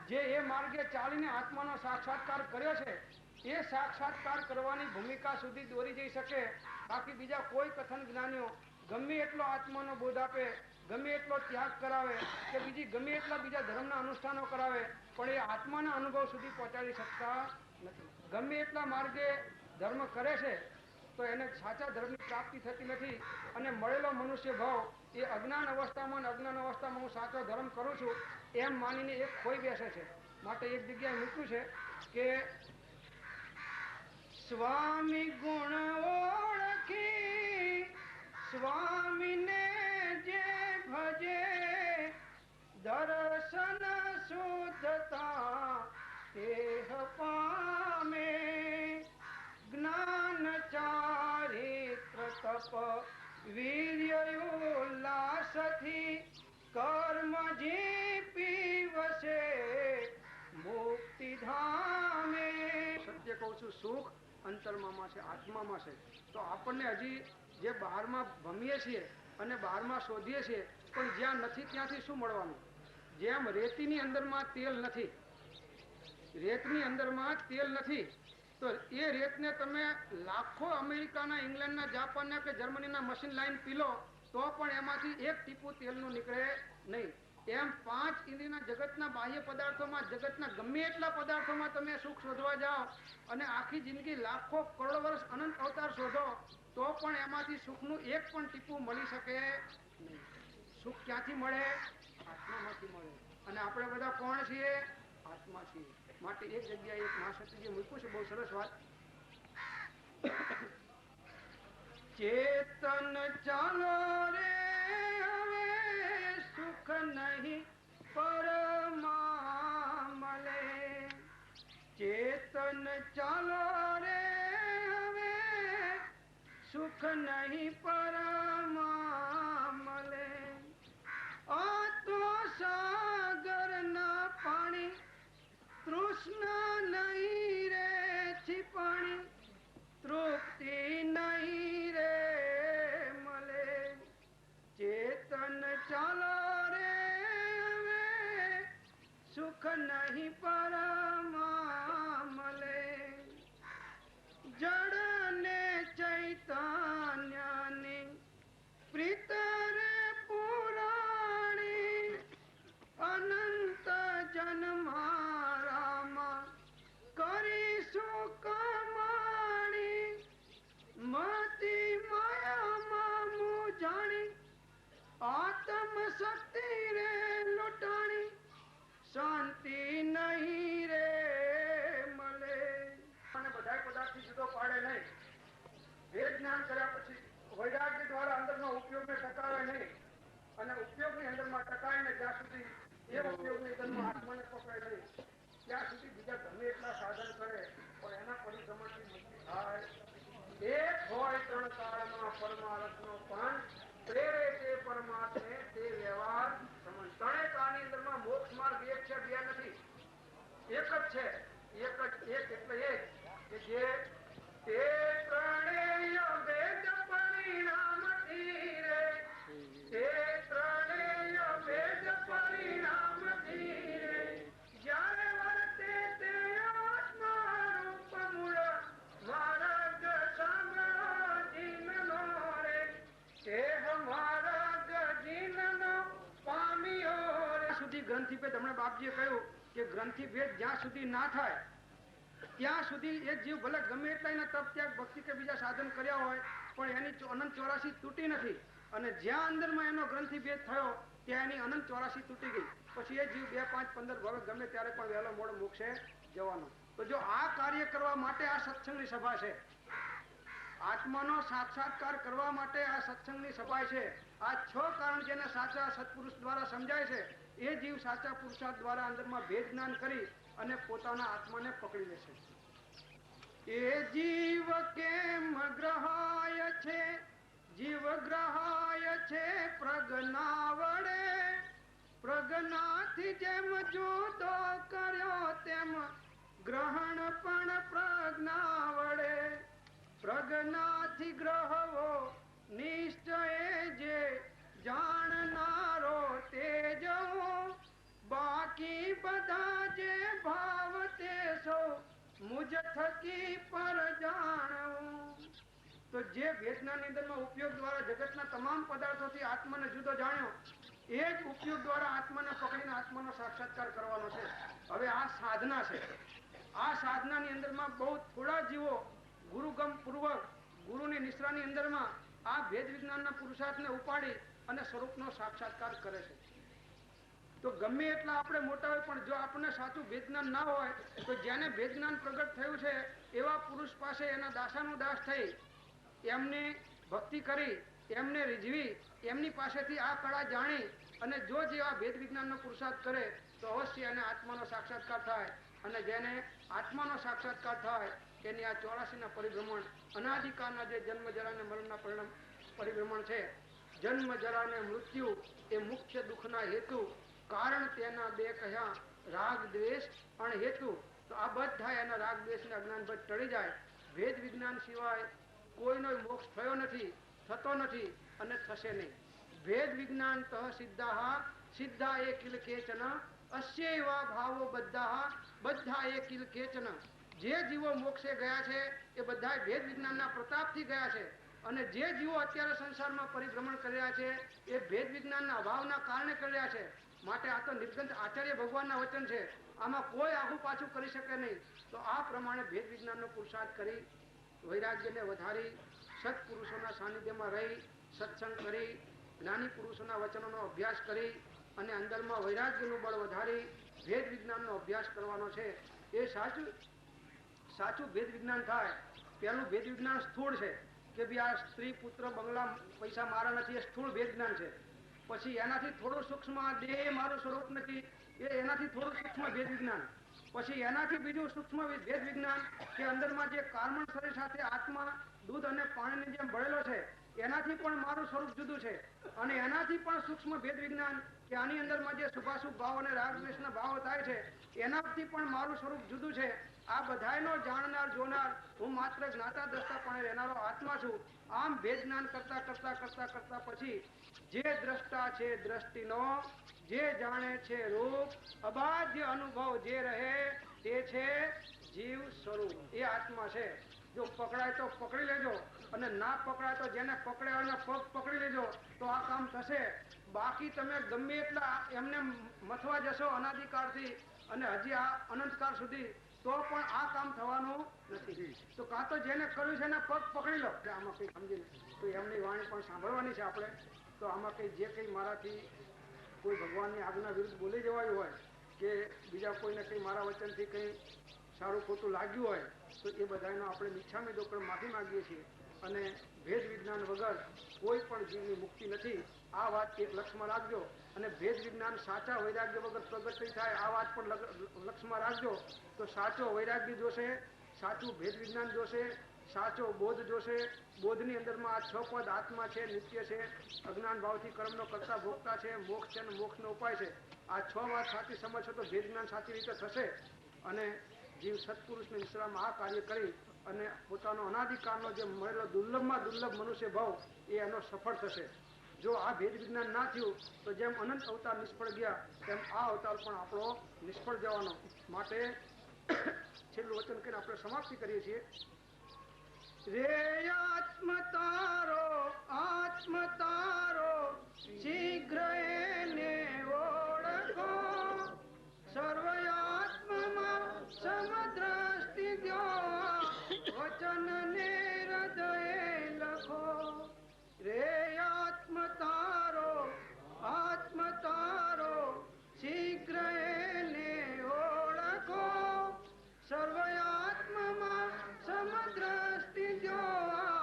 જે એ માર્ગે ચાલીને આત્માનો સાક્ષાત્કાર કર્યો છે એ સાક્ષાત્કાર કરવાની ભૂમિકા સુધી દોરી જઈ શકે. બાકી બીજા કોઈ કથન જ્ઞાનીઓ ગમે એટલો આત્માનો બોધ આપે, ગમે એટલો ત્યાગ કરાવે કે બીજી ગમે એટલા બીજા ધર્મના અનુષ્ઠાનો કરાવે પણ એ આત્માના અનુભવ સુધી પહોંચાડી શકતા નથી. ગમે એટલા માર્ગે ધર્મ કરે છે તો એને સાચા ધર્મની પ્રાપ્તિ થતી નથી અને મળેલો મનુષ્ય ભાવ એ અજ્ઞાન અવસ્થામાં હું સાચો ધર્મ કરું છું એમ માનીને એક ખોઈ બેસે છે. માટે એક જગ્યાએ મૂક્યું છે કે સ્વામી ગુણ ઓળખી સ્વામીને જે ભજે દર્શન શુદ્ધતા દેહ પામે જ્ઞાન ચારિત્ર તપ વીર્ય ઉલ્લાસથી કર્મ જીપી વસે મુક્તિ ધામે. સત્ય કહું છું, સુખ અંતરમાં છે, આત્મામાં છે. તો આપણને હજી જે બહારમાં ભમીએ છીએ અને બહારમાં શોધીએ છીએ, પણ જ્યાં નથી ત્યાંથી શું મળવાનું? જેમ રેતીની અંદરમાં તેલ નથી, રેતની અંદરમાં તેલ નથી, તો એ રેતને તમે લાખો અમેરિકાના, ઇંગ્લેન્ડના, જાપાનના કે જર્મનીના મશીન લાઈન પીલો તો પણ એમાંથી એક ટીપું તેલનું નીકળે નહીં. એમ પાંચ ઇન્દ્રિયના જગતના બાહ્ય પદાર્થોમાં, જગતના ગમે એટલા પદાર્થોમાં તમે સુખ શોધવા જાઓ અને આખી જિંદગી લાખો કરોડ વર્ષ અનંત અવતાર શોધો તો પણ એમાંથી સુખનું એક પણ ટીપું મળી શકે નહીં. સુખ ક્યાંથી મળે? આત્મામાંથી મળે. અને આપણે બધા કોણ છીએ? આત્મા છીએ. માટે એક જગ્યાએ એક મહાસતીજી મૂક્યું છે, બહુ સરસ વાત. ચેતન ચાલો રે હવે સુખ નહીં પરમાં મળે. ચેતન ચાલો રે હવે સુખ નહીં પરમાં મળે. આ તો સાગરના પાણી તૃષ્ણા નહીં રે છીપાણી, તૃપ્તિ નહીં રે મળે. ચેતન ચાલો રે હવે સુખ નહીં પરમાં મળે. જડ ને ચૈતન્યની પ્રીત રે પુરાણી, અનંત જન્મારામાં કરીશું કમાણી. મતી માયામાં મું જાણી આત્મ શક્તિ રે લૂંટાણી, શાંતિ નહીં રે મળે. અને બધા પદાર્થથી જુદો પાડે નહીં. વેદ જ્ઞાન કર્યા પછી વૈરાગ્ય દ્વારા અંદરનો ઉપયોગને ટકાવે નહીં, અને ઉપયોગની અંદરમાં ટકાવીને જ્યાં સુધી એ ઉપયોગની અંદરમાં આત્માને પકડે નહીં ત્યાં સુધી બીજા ગમે એટલા સાધન કરે પણ એના પરિભ્રમણથી મુક્તિ થાય. એક હોય ત્રણ કાળમાં પરમાર્થનો પણ પ્રેરે તે પરમાત્મે તે વ્યવહાર સમન. ત્રણેય કાળની અંદરમાં મોક્ષ માર્ગ એક છે, બે નથી, એક જ છે. એક એટલે એક કે જે તે ત્રણેય વેદ પરિણામથી રે, તે ત્રણેય વેદ પરિણામથી રે, જ્યારે વર્તે તે આત્મારૂપ મૂળ માર્ગ સામ્રાજીનનો રે, તે માર્ગ જીનનો પામ્યો રે. સુધી ગ્રંથિ ભેદ, હમણાં બાપજીએ કહ્યું કે ગ્રંથિ ભેદ જ્યાં સુધી ના થાય ત્યાં સુધી એક જીવ ભલે ગમે એટલા એના તપ ત્યાગ ભક્તિ કે બીજા સાધન કર્યા હોય પણ એની અનંત 84 તૂટી નથી. અને જ્યાં અંદરમાં એનો ગ્રંથિ ભેદ થયો ત્યાં એની અનંત 84 તૂટી ગઈ. પછી એ જીવ 2, 5, 15 ભવે ગમે ત્યારે પણ વહેલો મોડો મોક્ષે જવાનો. તો જો આ કાર્ય કરવા માટે આ સત્સંગની સભા છે, આત્માનો સાક્ષાત્કાર કરવા માટે આ સત્સંગની સભા છે. આ 6 કારણ જેને સાચા સત્પુરુષ દ્વારા સમજાય છે એ જીવ સાચા પુરુષાર્થ દ્વારા અંદરમાં ભેદ જ્ઞાન કરી અને પોતાના આત્માને પકડી લેશે. એ જીવ કેમ ગ્રહાય છે, જીવ ગ્રહાય છે પ્રજ્ઞા વડે, પ્રજ્ઞાથી જેમ જુદો કર્યો તેમ ગ્રહણ પણ પ્રજ્ઞા વડે. પ્રજ્ઞાથી ગ્રહવો નિશ્ચય જે જાણનારો તે જવો, બાકી બધા જે ભાવ તે સૌ મુજ થકી પર જાણવું. તો જે વેદનાની અંદરમાં ઉપયોગ દ્વારા જગતના તમામ પદાર્થોથી આત્માને જુદો જાણ્યો એ જ ઉપયોગ દ્વારા આત્માને પકડીને આત્માનો સાક્ષાત્કાર કરવાનો છે. હવે આ સાધના છે. આ સાધનાની અંદરમાં બહુ થોડા જીવો ગુરુગમ પૂર્વક ગુરુની નિશ્રાની અંદરમાં આ ભેદ વિજ્ઞાનના પુરુષાર્થને ઉપાડી અને સ્વરૂપનો સાક્ષાત્કાર કરે છે. તો ગમે એટલા આપણે મોટા હોય પણ જો આપણને સાચું ભેદ જ્ઞાન ના હોય તો જેને ભેદ જ્ઞાન પ્રગટ થયું છે એવા પુરુષ પાસે એના દાસાનું દાસ થઈ એમને ભક્તિ કરી એમને રીઝવી એમની પાસેથી આ કળા જાણી અને જો જેવા ભેદ વિજ્ઞાનનો પુરુષાર્થ કરે તો અવશ્ય એને આત્માનો સાક્ષાત્કાર થાય અને જેને આત્માનો સાક્ષાત્કાર થાય એની આ 84ના પરિભ્રમણ અનાદિકાળના જે જન્મ જરા અને મરણના પરિભ્રમણ છે જન્મ જરા અને મૃત્યુ એ મુખ્ય દુઃખના હેતુ કારણ તેના બે કહ્યા રાગ દ્વેષ અને હેતુ તો આ બધા એના રાગ દ્વેષ ને અજ્ઞાન પર ટળી જાય ભેદ વિજ્ઞાન સિવાય કોઈનો મોક્ષ થયો નથી થતો નથી અને થશે નહીં ભેદ વિજ્ઞાન તઃ સિદ્ધા સિદ્ધા એ કિલ કેચન અસ્યૈવા ભાવો બધા એ કિલ કેચન જે જીવો મોક્ષે ગયા છે એ બધા ભેદ વિજ્ઞાનના પ્રતાપથી ગયા છે અને જે જીવો અત્યારે સંસારમાં પરિભ્રમણ કર્યા છે એ ભેદ વિજ્ઞાનના અભાવના કારણે કર્યા છે માટે આ તો નિર્ગંથ આચાર્ય ભગવાનના વચન છે આમાં કોઈ આઘું પાછું કરી શકે નહીં તો આ પ્રમાણે ભેદ વિજ્ઞાનનો પુરુષાર્થ કરી વૈરાગ્યને વધારી સત્પુરુષોના સાનિધ્યમાં રહી સત્સંગ કરી જ્ઞાની પુરુષોના વચનોનો અભ્યાસ કરી અને અંદરમાં વૈરાગ્યનું બળ વધારી ભેદ વિજ્ઞાનનો અભ્યાસ કરવાનો છે એ સાચું ભેદ વિજ્ઞાન થાય પહેલું ભેદ વિજ્ઞાન સ્થૂળ છે કે ભાઈ આ સ્ત્રી પુત્ર બંગલા પૈસા મારા નથી એ સ્થૂળ ભેદ જ્ઞાન છે પછી એનાથી થોડું સૂક્ષ્મ દેહ મારું સ્વરૂપ નથી એનાથી થોડું સૂક્ષ્મ ભેદ વિજ્ઞાન પછી એનાથી બીજું સૂક્ષ્મ ભેદ વિજ્ઞાન કે અંદરમાં જે કાર્બન શરીર સાથે આત્મા દૂધ અને પાણીની જેમ ભળેલો છે એનાથી પણ મારું સ્વરૂપ જુદું છે અને એનાથી પણ સૂક્ષ્મ ભેદ વિજ્ઞાન કે આની અંદરમાં જે શુભાશુભ ભાવ અને રાગ દ્વેષના ભાવો થાય છે એનાથી પણ મારું સ્વરૂપ જુદું છે આ બધાયનો જાણનાર જોનાર હું માત્ર જ્ઞાતા દ્રષ્ટા પણ રહેનારો આત્મા છું આમ ભેદ જ્ઞાન કરતા કરતા કરતા કરતા પછી જે દ્રષ્ટા છે દ્રષ્ટિનો જે જાણે છે રૂપ અબાધ્ય અનુભવ જે રહે તે છે જીવ સ્વરૂપ એ આત્મા છે જો પકડાય તો પકડી લેજો અને ના પકડાય તો જેને પકડ્યા હોય પગ પકડી લેજો તો આ કામ થશે બાકી તમે ગમે એટલા એમને મથવા જશો અનાદિકાળથી અને હજી આ અનંતકાળ સુધી તો પણ આ કામ થવાનું નથી તો કાં તો જેને કર્યું છે એને પગ પકડી લો કે આમાં કંઈ સમજી તો એમની વાણી પણ સાંભળવાની છે આપણે તો આમાં કંઈ જે કંઈ મારાથી કોઈ ભગવાનની આજ્ઞા વિરુદ્ધ બોલી જવાયું હોય કે બીજા કોઈને કંઈ મારા વચનથી કંઈ સારું ખોટું લાગ્યું હોય તો એ બધાનો આપણે મિચ્છામી દુક્કડમ માફી માંગીએ છીએ અને ભેદ વિજ્ઞાન વગર કોઈ પણ જીવની મુક્તિ નથી આ વાત એક લક્ષમાં રાખજો અને ભેદ વિજ્ઞાન સાચા વૈરાગ્ય વગર પ્રગટ થાય આ વાત પણ લક્ષમાં રાખજો તો સાચો વૈરાગ્ય જોશે સાચું ભેદ વિજ્ઞાન જોશે સાચો બોધ જોશે બોધની અંદરમાં આ 6 પદ આત્મા છે નિત્ય છે અજ્ઞાન ભાવથી કર્મનો કરતા ભોગતા છે મોક્ષ છે અને મોક્ષનો ઉપાય છે આ 6 વાત સાચી સમજશો તો ભેદ જ્ઞાન સાચી રીતે થશે અને જીવ સત્પુરુષને વિશ્રામમાં આ કાર્ય કરી અને પોતાનો અનાદિકાળનો જે મળેલો દુર્લભમાં દુર્લભ મનુષ્ય ભાવ એ એનો સફળ થશે જો આ ભેદ વિજ્ઞાન ના થયું તો જેમ અનંત અવતાર નિષ્ફળ ગયા તેમ આ અવતાર પણ આપણો નિષ્ફળ જવાનો માટે છેલ્લું વચન કરીને આપણે સમાપ્તિ કરીએ છીએ રે આત્મ તારો શીઘ્ર એને ઓળખો સર્વયાત્મમાં સમદ્રષ્ટિ દ્યો વચન ને હૃદયે લખો રે આત્મ તારો શીઘ્ર એને ઓળખો સર્વયાત્મમાં સમદ્રષ્ટિ દ્યો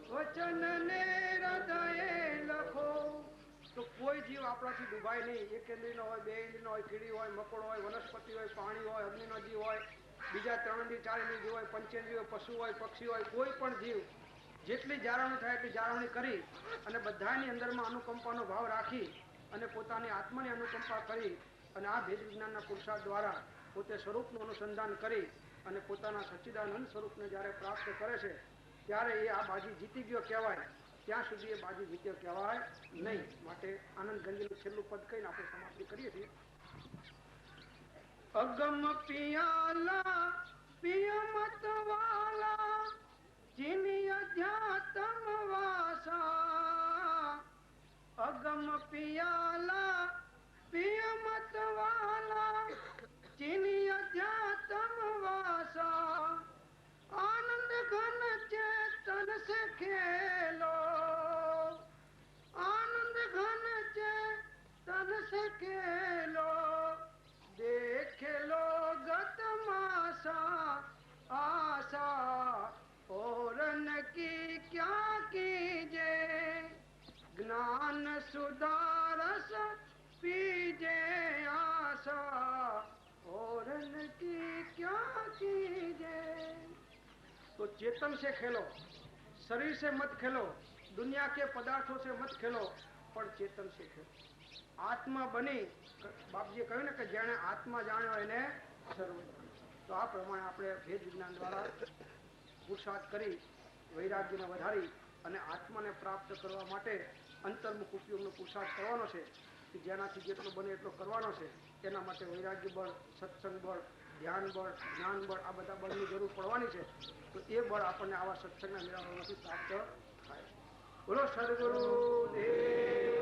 વચન ને હૃદયે લખો તો કોઈ જીવ આપણાથી ડૂબાય નહીં એક ઇન્દ્રિયનો હોય બે ઇન્દ્રિયનો હોય કીડી હોય મકોડો હોય વનસ્પતિ હોય પાણી હોય અગ્નિનો જીવ હોય બીજા 3 ઇન્દ્રિય 4 ઇન્દ્રિય જીવ હોય પંચેન્દ્રિય પશુ હોય પક્ષી હોય કોઈ પણ જીવ જેટલી જાળવણી થાય એટલી જાળવણી કરી અને બધાની અંદરમાં અનુકંપાનો ભાવ રાખી અને પોતાની આત્માની અનુકંપા કરી અને આ ભેદ વિજ્ઞાનના પુરુષાર્થ દ્વારા પોતે સ્વરૂપનું અનુસંધાન કરી અને પોતાના સચ્ચિદાનંદ સ્વરૂપને જ્યારે પ્રાપ્ત કરે છે ત્યારે એ આ બાજી જીતી ગયો કહેવાય ત્યાં સુધી એ બાજી જીત્યો કહેવાય નહીં માટે આનંદ ગંજનું છેલ્લું પદ કહીને આપણે સમાપ્તિ કરીએ છીએ અગમ પિયાલા પિય મત વાલા जिनी अध्यात्म वासा अगम पियाला पिय मत वाला जिनी अध्यात्म वासा आनंद घन चेतन से खेलो आनंद घन चेतन से खेलो तो चेतन से खेलो, शरीर से मत खेलो, दुनिया के पदार्थों से मत खेलो, पर चेतन से खेलो। आत्मा बनी, बापजीએ કહ્યું ને કે જેણે આત્મા જાણ્યો એને સર્વ જાણ્યું. તો આ પ્રમાણે આપણે ભેદ વિજ્ઞાન દ્વારા પુરુષાર્થ કરી વૈરાગ્યને વધારી અને આત્માને પ્રાપ્ત કરવા માટે અંતર્મુખ ઉપયોગનો પુરુષાર્થ કરવાનો છે કે જેનાથી જેટલો બને એટલો કરવાનો છે. તેના માટે વૈરાગ્ય બળ, સત્સંગ બળ, ધ્યાન બળ, જ્ઞાન બળ, આ બધા બળની જરૂર પડવાની છે. તો એ બળ આપણને આવા સત્સંગના મેળાઓમાંથી પ્રાપ્ત થાય. બોલો સદગુરુ દેવ.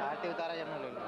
આરતી ઉતારા જ એમને લઈ લો.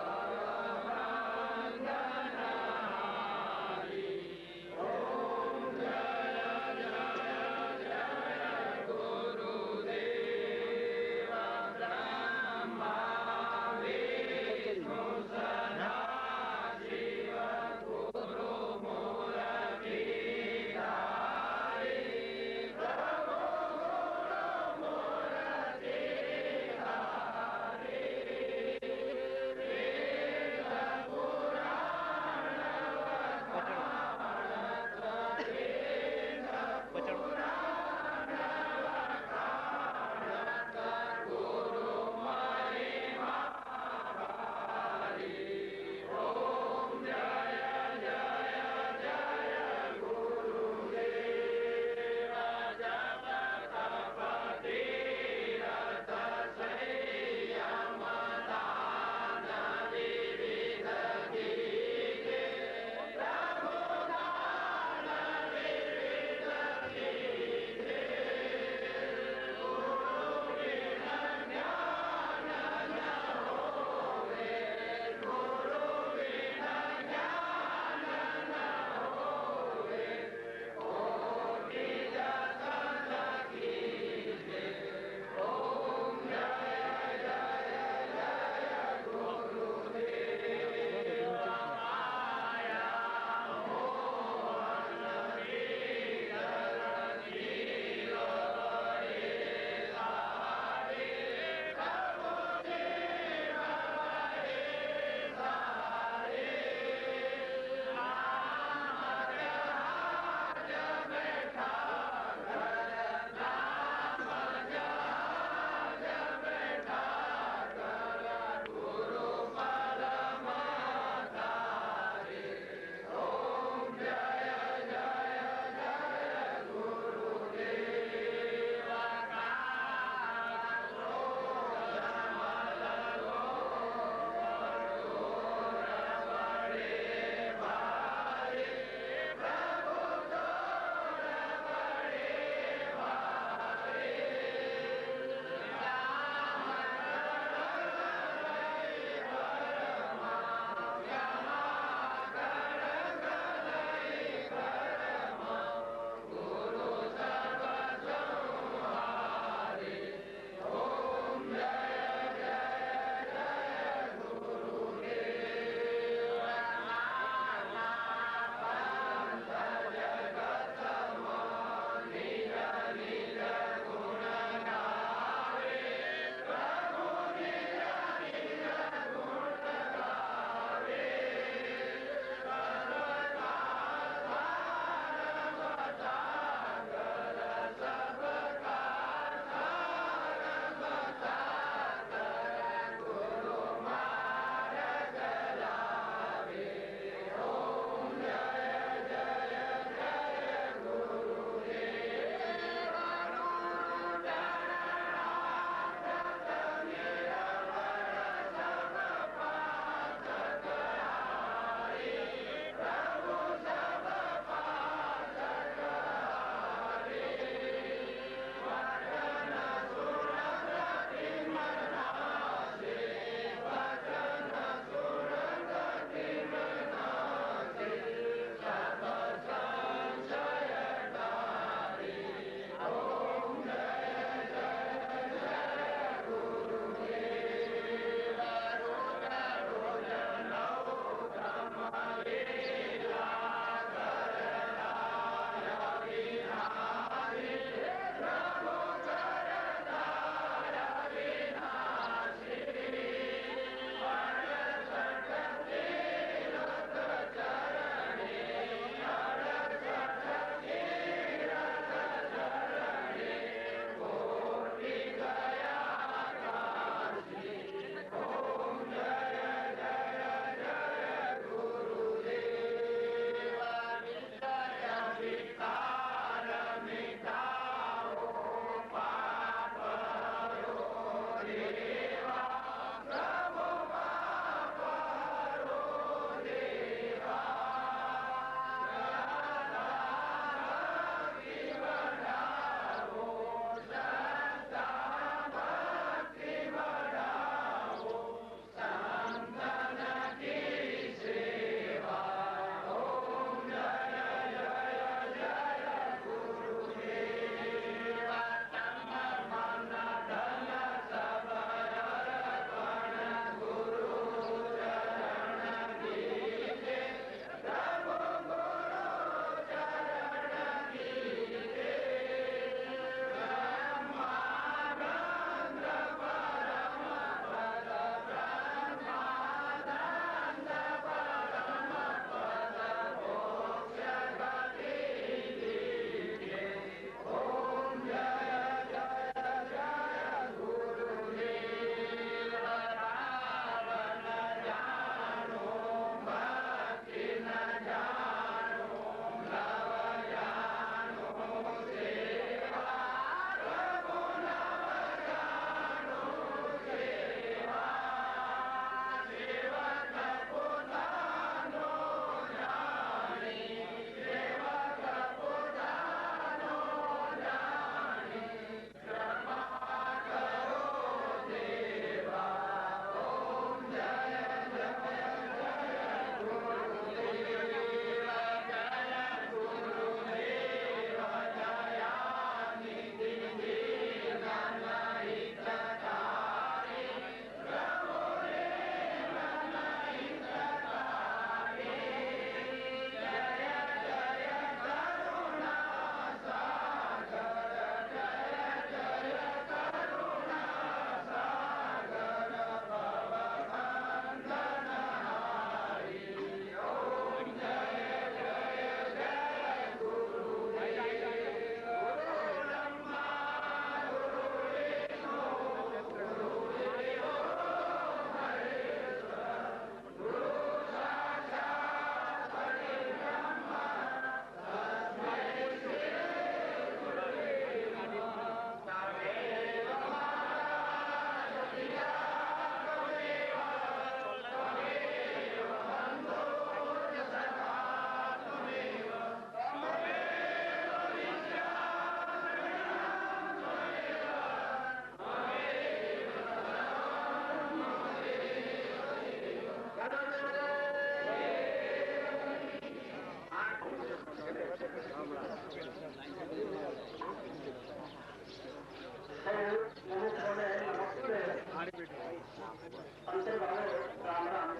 અંતર્ભાવે રામ રામ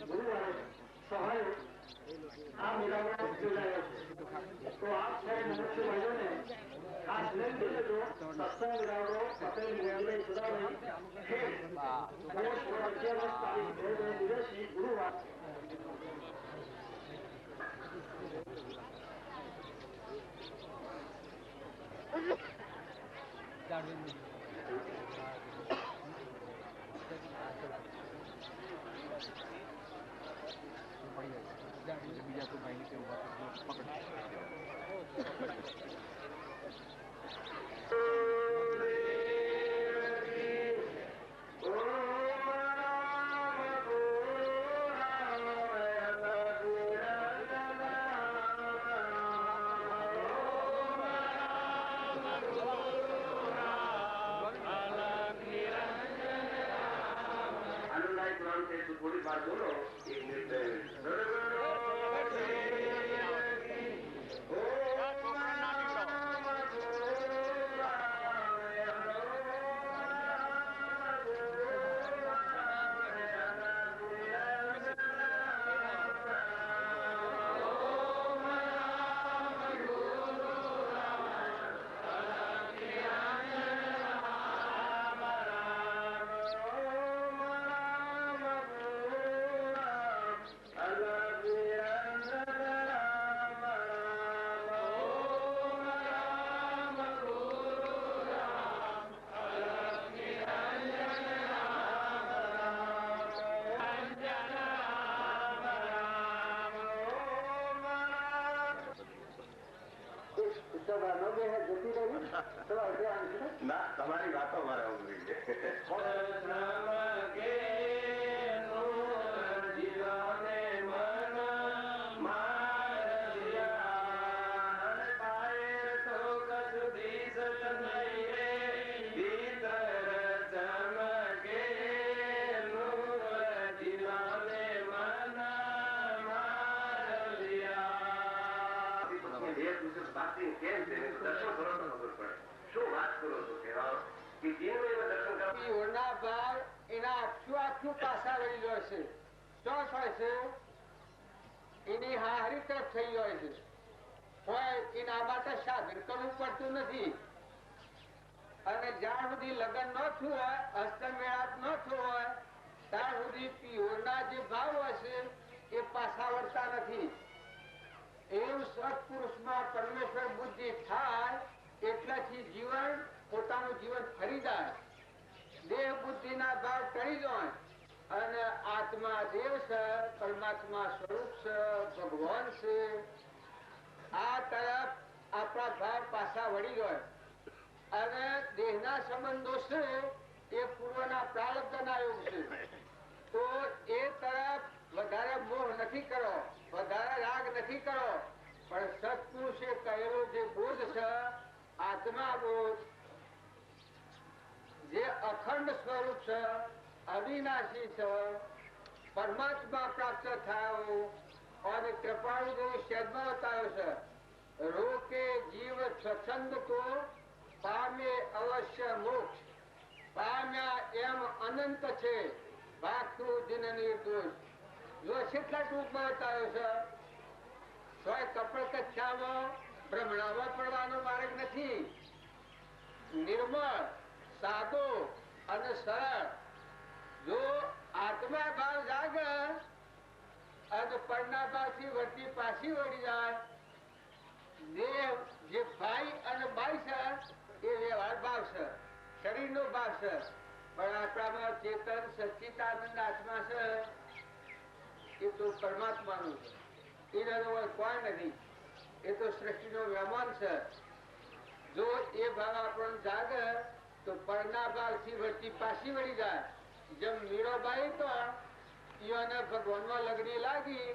ગુરુવારે સવારે આ મેળાવડો યોજાયો છે. તો આપ સૌ મનુષ્ય ભાઈઓને ખાસ નોંધ લેજો. સત્સંગ મેળાવડો પટેલ મોગલે સુધારી છે. 28 તારીખ 2082 ગુરુવાર. બીજા કોઈ ભાઈ કે પકડ थोड़ी बात बोलो. एक मिनट ના તમારી વાતો મારે ઊંઘી છે. પાછા વળી જાય છે. ચોસ હોય છે એની હારી તરફ થઈ જાય છે. હોય એના માટે સાધન કરવું પડતું નથી. અને જ્યાં સુધી લગ્ન ન થયું હોય, હસ્તમેળાપ ન થયો હોય ત્યાં સુધી પિયોરના જે ભાવ હશે એ પાછા વળતા નથી. એવું સત્પુરુષમાં પરમેશ્વર બુદ્ધિ થાય એટલાથી જીવન પોતાનું જીવન ફરી જાય. દેહ બુદ્ધિના ભાવ ટળી જાય અને આત્મા દેવ છે, પરમાત્મા સ્વરૂપ છે, ભગવાન છે. આ તરફ આપણા ભાવ પાછા વળી જાય અને દેહના સંબંધો છે એ પૂર્વના પ્રારબ્ધના યોગ છે. તો એ તરફ વધારે મોહ નથી કરો, વધારે રાગ નથી કરો. પણ સત્પુરુષે કહેલો જે બોધ છે, આત્મા બોધ, જે અખંડ સ્વરૂપ છે, અવિનાશી છે, પરમાત્મા પ્રાપ્ત થયો અને કૃપાળુ જેવું શબ્દમાં બતાવ્યો છે. રોકે જીવ સ્વચ્છંદ તો પામે અવશ્ય મોક્ષ. પામ્યા એમ અનંત છે ભાગતું દિન નિર્દોષ. જો કેટલા ટૂંકમાં બતાવ્યો છે. સ્વય કપડ કચ્છામાં ભ્રમણામાં પડવાનો માર્ગ નથી. નિર્મળ, સાદો અને સરળ. જો આત્મા ભાવ જાગે અને પરના ભાવથી વર્તી પાછી વળી જાય. દેહ જે ભાઈ અને બાઈ છે એ વ્યવહાર ભાવ છે, શરીરનો ભાવ છે. પણ આપણામાં ચેતન સચ્ચિદાનંદ આત્મા છે એ તો પરમાત્માનું છે. એના કોઈ નથી. એ તો સૃષ્ટિનો મહેમાન છે. જો એ ભાવ આપણને જાગે તો પરના ભાવથી વર્તી પાછી વળી જાય. જેમ મીરાબાઈ તો એને ભગવાનમાં લગડી લાગી,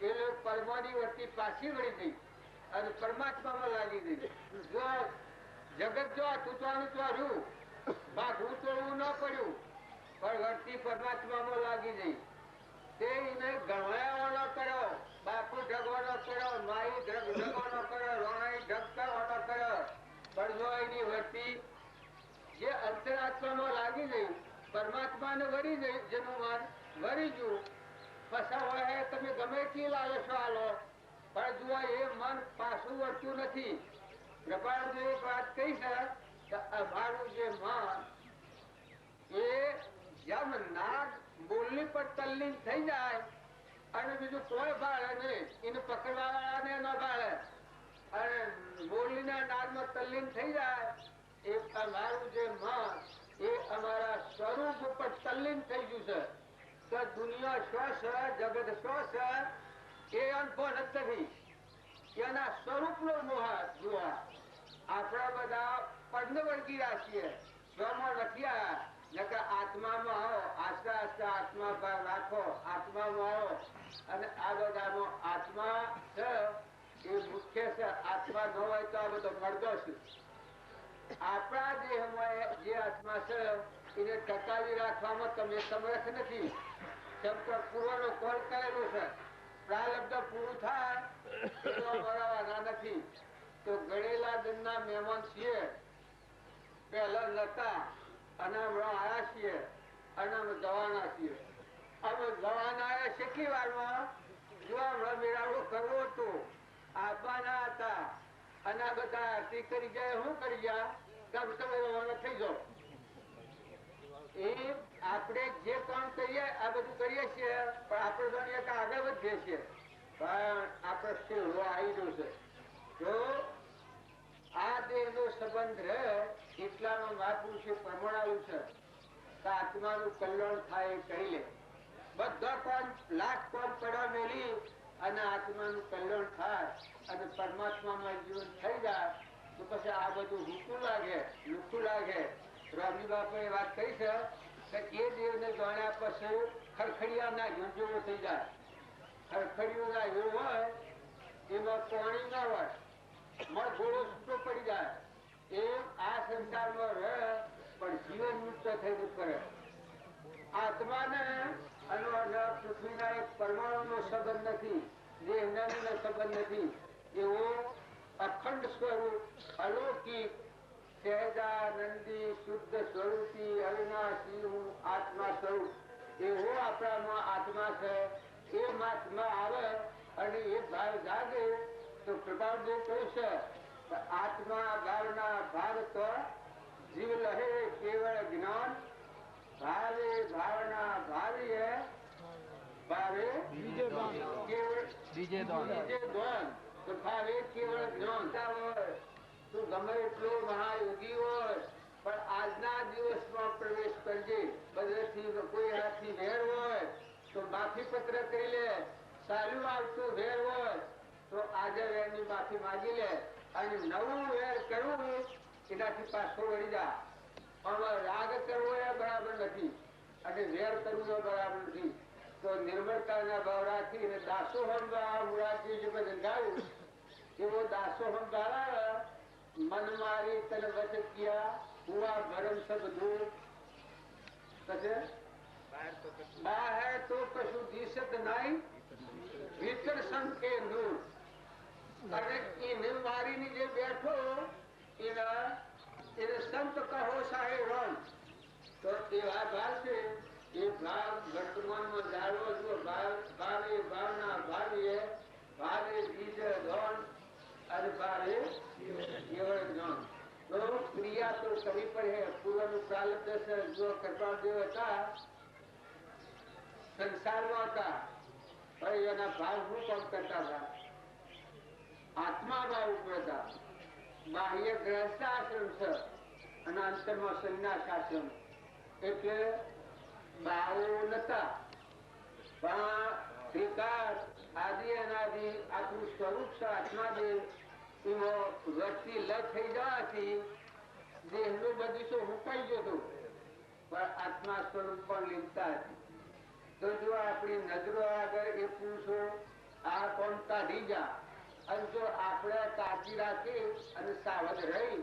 એ લોકો પરમાની વર્તી પાછી વળી ગઈ અને પરમાત્મામાં લાગી ગઈ. જો જગત જો તૂટવાનું તો રહ્યું, ભાગવું તોડવું ન પડ્યું, પણ વર્તી પરમાત્મામાં લાગી ગઈ. તે એને ગણવાયો ન કર્યો. બાપુ ઢગ રોણાઈ ઢગવાનો કર્યો, રોણાઈ ઢગ કરવાનો કર્યો, પણ જો એની વર્તી જે અંતરાત્મામાં લાગી ગઈ, પરમાત્માને વળી ગઈ, જેનું મન વળી ગયું, પછા હોય તમે ગમે તે લાલસો આલો, પણ જુઓ એ મન પાછું વળતું નથી. કૃપાળુજી એક વાત કહી છે કે અમારું જે મન એ જેમ નાગ બોલની પર તલ્લીન થઈ જાય અને બીજું કોઈ ભાળે નહીં, એને પકડવા વાળાને ન ભાળે, અને બોલીના નાદમાં તલ્લીન થઈ જાય, એ અમારું જે મન એ અમારા સ્વરૂપ ઉપર તલ્લીન થઈ ગયું છે. તો દુનિયા શું છે, જગત શું છે એ અનુભવ નથી, એના સ્વરૂપનો મોહ જોવા. આપણા બધા પદ્મ વળગી રાખીએ, સ્વમાં નથી આવ્યા, નકર આત્મામાં આવો, આસ્તે આસ્તે આત્મા પર રાખો, આત્મામાં આવો, અને આ બધામાં આત્મા છે એ મુખ્ય છે. આત્મા ન હોય તો આ બધો મળતો છે. આપણા દેહમાં જે આત્મા છે એને ટકાવી રાખવામાં તમે સમર્થ નથી. કેમ કે પૂર્વનો કોલ કરેલો છે, પ્રારબ્ધ પૂરું થાય એનો મળવાના નથી. તો ગણેલા દિનના મહેમાન છીએ, પહેલા નતા અને હમણાં આવ્યા છીએ, અને અમે જવાના છીએ. અમે જવાના આવ્યા કેટલી વારમાં, જો હમણાં મેળાવડો કરવો હતો, આપવાના હતા, અને આ બધા આરતી કરી ગયા, શું કરી ગયા, તમે રવાના થઈ જાઓ. એ આપણે જે કામ કરીએ આ બધું કરીએ છીએ, પણ આપણે જાણીએ કે આગળ વધીએ છીએ, પણ આપણે શેરો આવી ગયો છે. તો આ દેહ નો સંબંધ રહે એટલામાં મહાપુરુષે પ્રમાણાવ્યું છે કે આત્માનું કલ્યાણ થાય એ કરી લે. બધા કામ લાખ કામ પડવા મેલી અને આત્માનું કલ્યાણ થાય અને પરમાત્મામાં જીવન થઈ જાય, તો પછી આ બધું રૂકું લાગે, લુખું લાગે. રમી બાપુએ વાત કહી છે કે એ દેવને જાણ્યા પછી ખરખડિયા ના ઘેર જેવો થઈ જાય. ખરખડિયું ના એવું હોય એમાં પાણી ના હોય, મળ ઘોડો છૂટો પડી જાય. એ આ સંસારમાં રહે પણ જીવન મુક્ત થઈ કરે. આત્માને અને પૃથ્વીના એક પરમાણુનો સંબંધ નથી, દેહના સંબંધ નથી. એવો અખંડ સ્વરૂપ, અલૌકિક, સહેજાનંદી, શુદ્ધ સ્વરૂપી, અવિનાશી આત્મા સ્વરૂપ એવો આપણામાં આત્મા છે. એ આત્મા આવે અને એ ભાવ જાગે તો કૃપાળુજી કહ્યું છે કે આત્મા ભાવના ભાવ તો જીવ લહે કેવળ જ્ઞાન, ભાવે ભાવના ભાવીએ ભાવે બીજે દ્વંદ, તો ભાવે કેવળ જ્ઞાન હોય. તું ગમે એટલો મહાયોગી હોય પણ આજના દિવસમાં પ્રવેશ કરજે. બધેથી કોઈ હાથથી વેર હોય તો માફી પત્ર કરી લે, સારું આવતું વેર હોય તો આજે વેરની માફી માગી લે, અને નવું વેર કરવું એનાથી પાછો વળી જા. પણ રાગ કરવો એ બરાબર નથી અને વેર કરવું એ બરાબર નથી. તો નિર્મળતાના ભાવ રાખીને દાસોહમ મુરારજી જે બધું ગાયું એવો દાસોહમ ગાળા. मन मारी तन वच किया हुआ भरम सब दूर, बाहर तो कशु दिशत नाई भीतर संके नूर. અને એને મારીને જે બેઠો એને સંત કહો સાહેબ રમ. તો એવા ભાવ છે એ ભાવ વર્તમાનમાં જાળવો છો. ભાવે ભાવના ભાવીએ ભાવે બીજ ધન અને ભાવે કેવળ જ્ઞાન. તો ક્રિયા તો કરવી પડે. પૂર્વનું પ્રારબ્ધ છે. જો કૃપાળદેવ હતા સંસારમાં હતા પણ એના ભાવ શું કામ કરતા હતા? આત્મા ભાવ ઉપર હતા. બાહ્ય ગ્રહસ્થાશ્રમ છે અને અંતરમાં સંન્યાસાશ્રમ, એટલે ભાવો નતા પણ વિકાર આદિ અનાદિ આટલું સ્વરૂપ છે આત્માદેવ. એમાં વસ્તી લય થઈ જવાથી દેહનું બધું શું હુકાઈ ગયું પણ આત્મા સ્વરૂપ પણ લીધતા હતી. તો જો આપણી નજરો આગળ એ પુરુષો આ કોણ કાઢી જા અને જો આપણે કાચી રાખી અને સાવધ રહી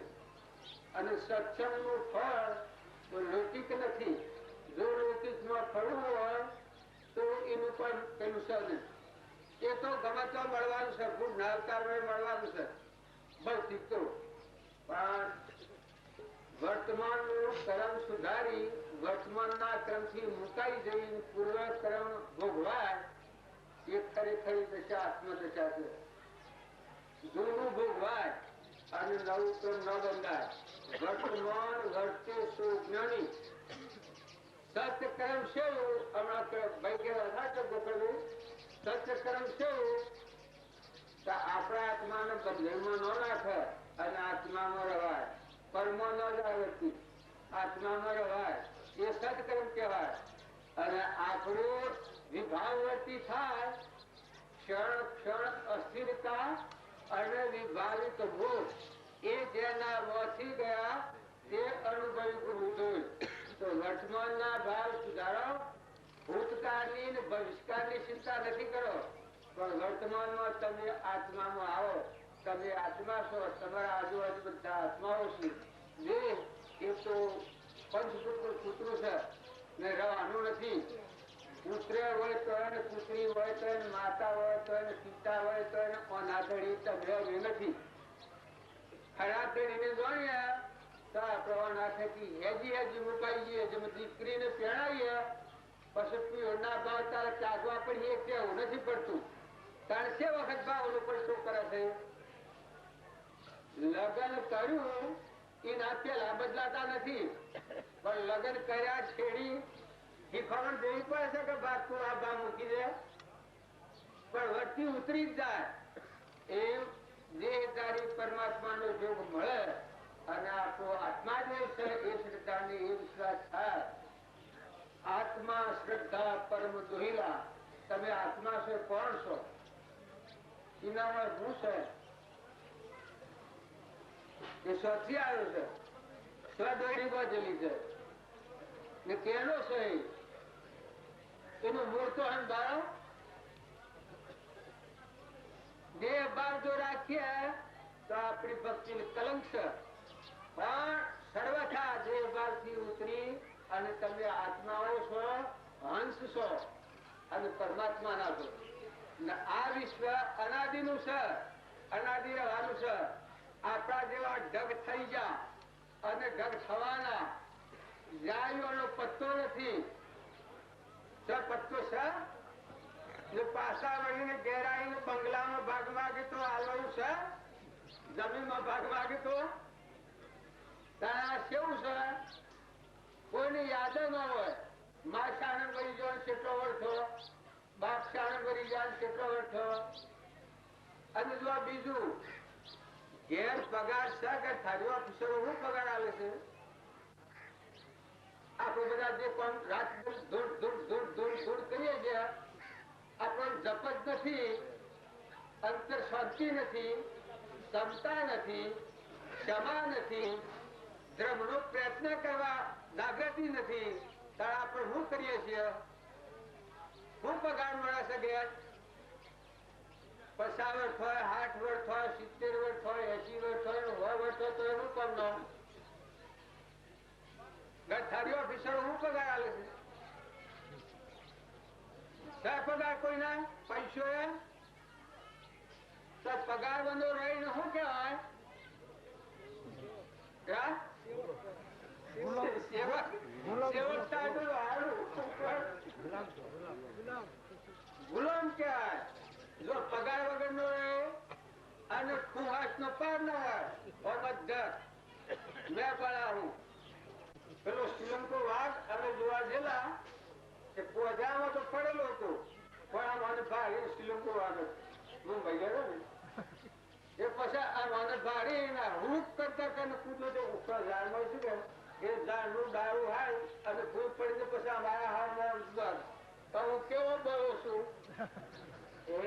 અને સત્સંગનું ફળ તો લૌકિક નથી. જો લૌકિકમાં ફળવું હોય તો એનું પણ કહ્યું છે એ તો ગમે તો મળવાનું મળવાનું છે, ગુણ નાલકાર મળવાનું છે, ભૌતિક તો પણ વર્તમાનનું કર્મ સુધારી વર્તમાનના ક્રમથી મુકાઈ જઈને પૂર્વ કર્મ ભોગવાય એ ખરેખરી દશા આત્મદશા છે. જૂનું ભોગવાય અને નવું ક્રમ ન બંધાય. વર્તમાન વર્તે સુજ્ઞાની સત્ય કર્મ છે. હમણાં ભાઈ કેવા સાચો ગોકળભાઈ સત્ય કર્મ છે તો આપણા આત્માને બંધનમાં ન નાખે અને આત્મામાં રવાય. કર્મમાં ન જાય વ્યક્તિ, આત્મામાં રવાય. એ સત્કર્મ કહેવાય. અને આપણું વિભાવવર્તી થાય ક્ષણ ક્ષણ અસ્થિરતા અને વિભાવિત ભૂત એ જેના મોથી ગયા તે અનુભવી કરવું જોઈએ. તો વર્તમાનના ભાવ સુધારો, ભૂતકાળની ને ભવિષ્યકાળની ચિંતા નથી કરો, પણ વર્તમાનમાં તમે આત્મામાં આવો. તમે આત્મા છો, તમારા આજુબાજુ બધા આત્માઓ છે. દેહ એ તો પંચભૂત કૂતરું છે ને રહેવાનું નથી. પુત્ર હોય તો એને, પુત્રી હોય તો એને, માતા હોય તો એને, પિતા હોય તો એને, અનાથડી તબે નથી. અનાથડીને જોડ્યા તો આપણે અનાથથી હેજી હેજી મુકાઈ જઈએ. જેમ દીકરીને પહેણાવીએ પછી પીઓના ભાવ તારે ચાગવા પડીએ કેવું નથી પડતું. કારણ છે વખત ભાવ લોકો શું કરે છે? લગ્ન કર્યું એના પેલા બદલાતા નથી, પણ લગ્ન કર્યા છેડી શીખવાનું દેવી પડે છે કે બાદ તું આ બા મૂકી દે, પણ વચ્ચે ઉતરી જ જાય. એમ દેહધારી પરમાત્માનો યોગ મળે અને આપણો આત્મા જે છે એ શ્રદ્ધાને એ વિશ્વાસ થાય. આત્મા શ્રદ્ધા પરમ દોહિલા. તમે આત્મા છો, કોણ છો? એનામાં શું છે? એ સ્વથી આવ્યો છે, સ્વદોરી બાજેલી છે ને કેનો છે એનું મૂળ તો હમ બાળો દેહ ભાવ જો રાખીએ તો આપણી ભક્તિ કલંક છે. પણ સર્વથા દેહ ભાવ થી ઉતરી અને તમે આત્માઓ છો, હંસ છો અને પરમાત્મા ના છો. આ વિશ્વ અનાદિનું છે, અનાદિ રહેવાનું છે. આપણા જેવા ઢગ થઈ ગયા અને ઢગ થવાના જાળીઓનો પત્તો નથી. પત્તો છે પાછા વળીને ઘેરાઈને બંગલામાં ભાગ માગે તો આલવાનું છે, જમીનમાં ભાગ માગે તો કેવું છે? કોઈને યાદ ન હોય. મા શાણંદ વળી જવાનો કેટલો વર્ષો, બાપ શાણંદ વળી જવાનો કેટલો વર્ષો. અને જો આ બીજું ઘેર પગાર છે કે થાળી ઓફિસરો શું પગાર આવે છે? આપણે બધા જે પણ રાત ધૂળ ધૂળ ધૂળ ધૂળ ધૂળ કરીએ છીએ, આપણને જપ જ નથી, અંતર શાંતિ નથી, ક્ષમતા નથી, ક્ષમા નથી, ધર્મનો પ્રયત્ન કરવા જાગૃતિ નથી. ત્યારે આપણે શું કરીએ છીએ? શું પગાર મળે છે? ઘેર 50 વર્ષ હોય, 60 વર્ષ હોય, 70 વર્ષ હોય, 80 વર્ષ હોય, 100 વર્ષ હોય તો એનું કામ ન ગઠારી ઓફિસરો શું પગાર આલે છે? પગાર કોઈના પૈસો એ તો પગાર બંધો રહીને શું કહેવાય? ગુલામ કહેવાય. જો પગાર વગર નો રહે અને કુહાસ નો પાર ન હોય મેં પડાવું. પેલો શ્રીલંકો વાઘ અમે જોવા ગયેલા કે પોજામાં તો પડેલો હતો, પણ આ મને ભાડી શ્રીલંકો વાઘ મુંબઈ ગયો ને એ પછી આ મને ભાડી હુક કરતા કરીને કૂદો તો ઉપર ઝાડમાં શું કે એ ઝાડનું ડાળું હાય અને ભૂલ પડીને પછી અમારા હાલમાં તો હું કેવો બોલું છું? એ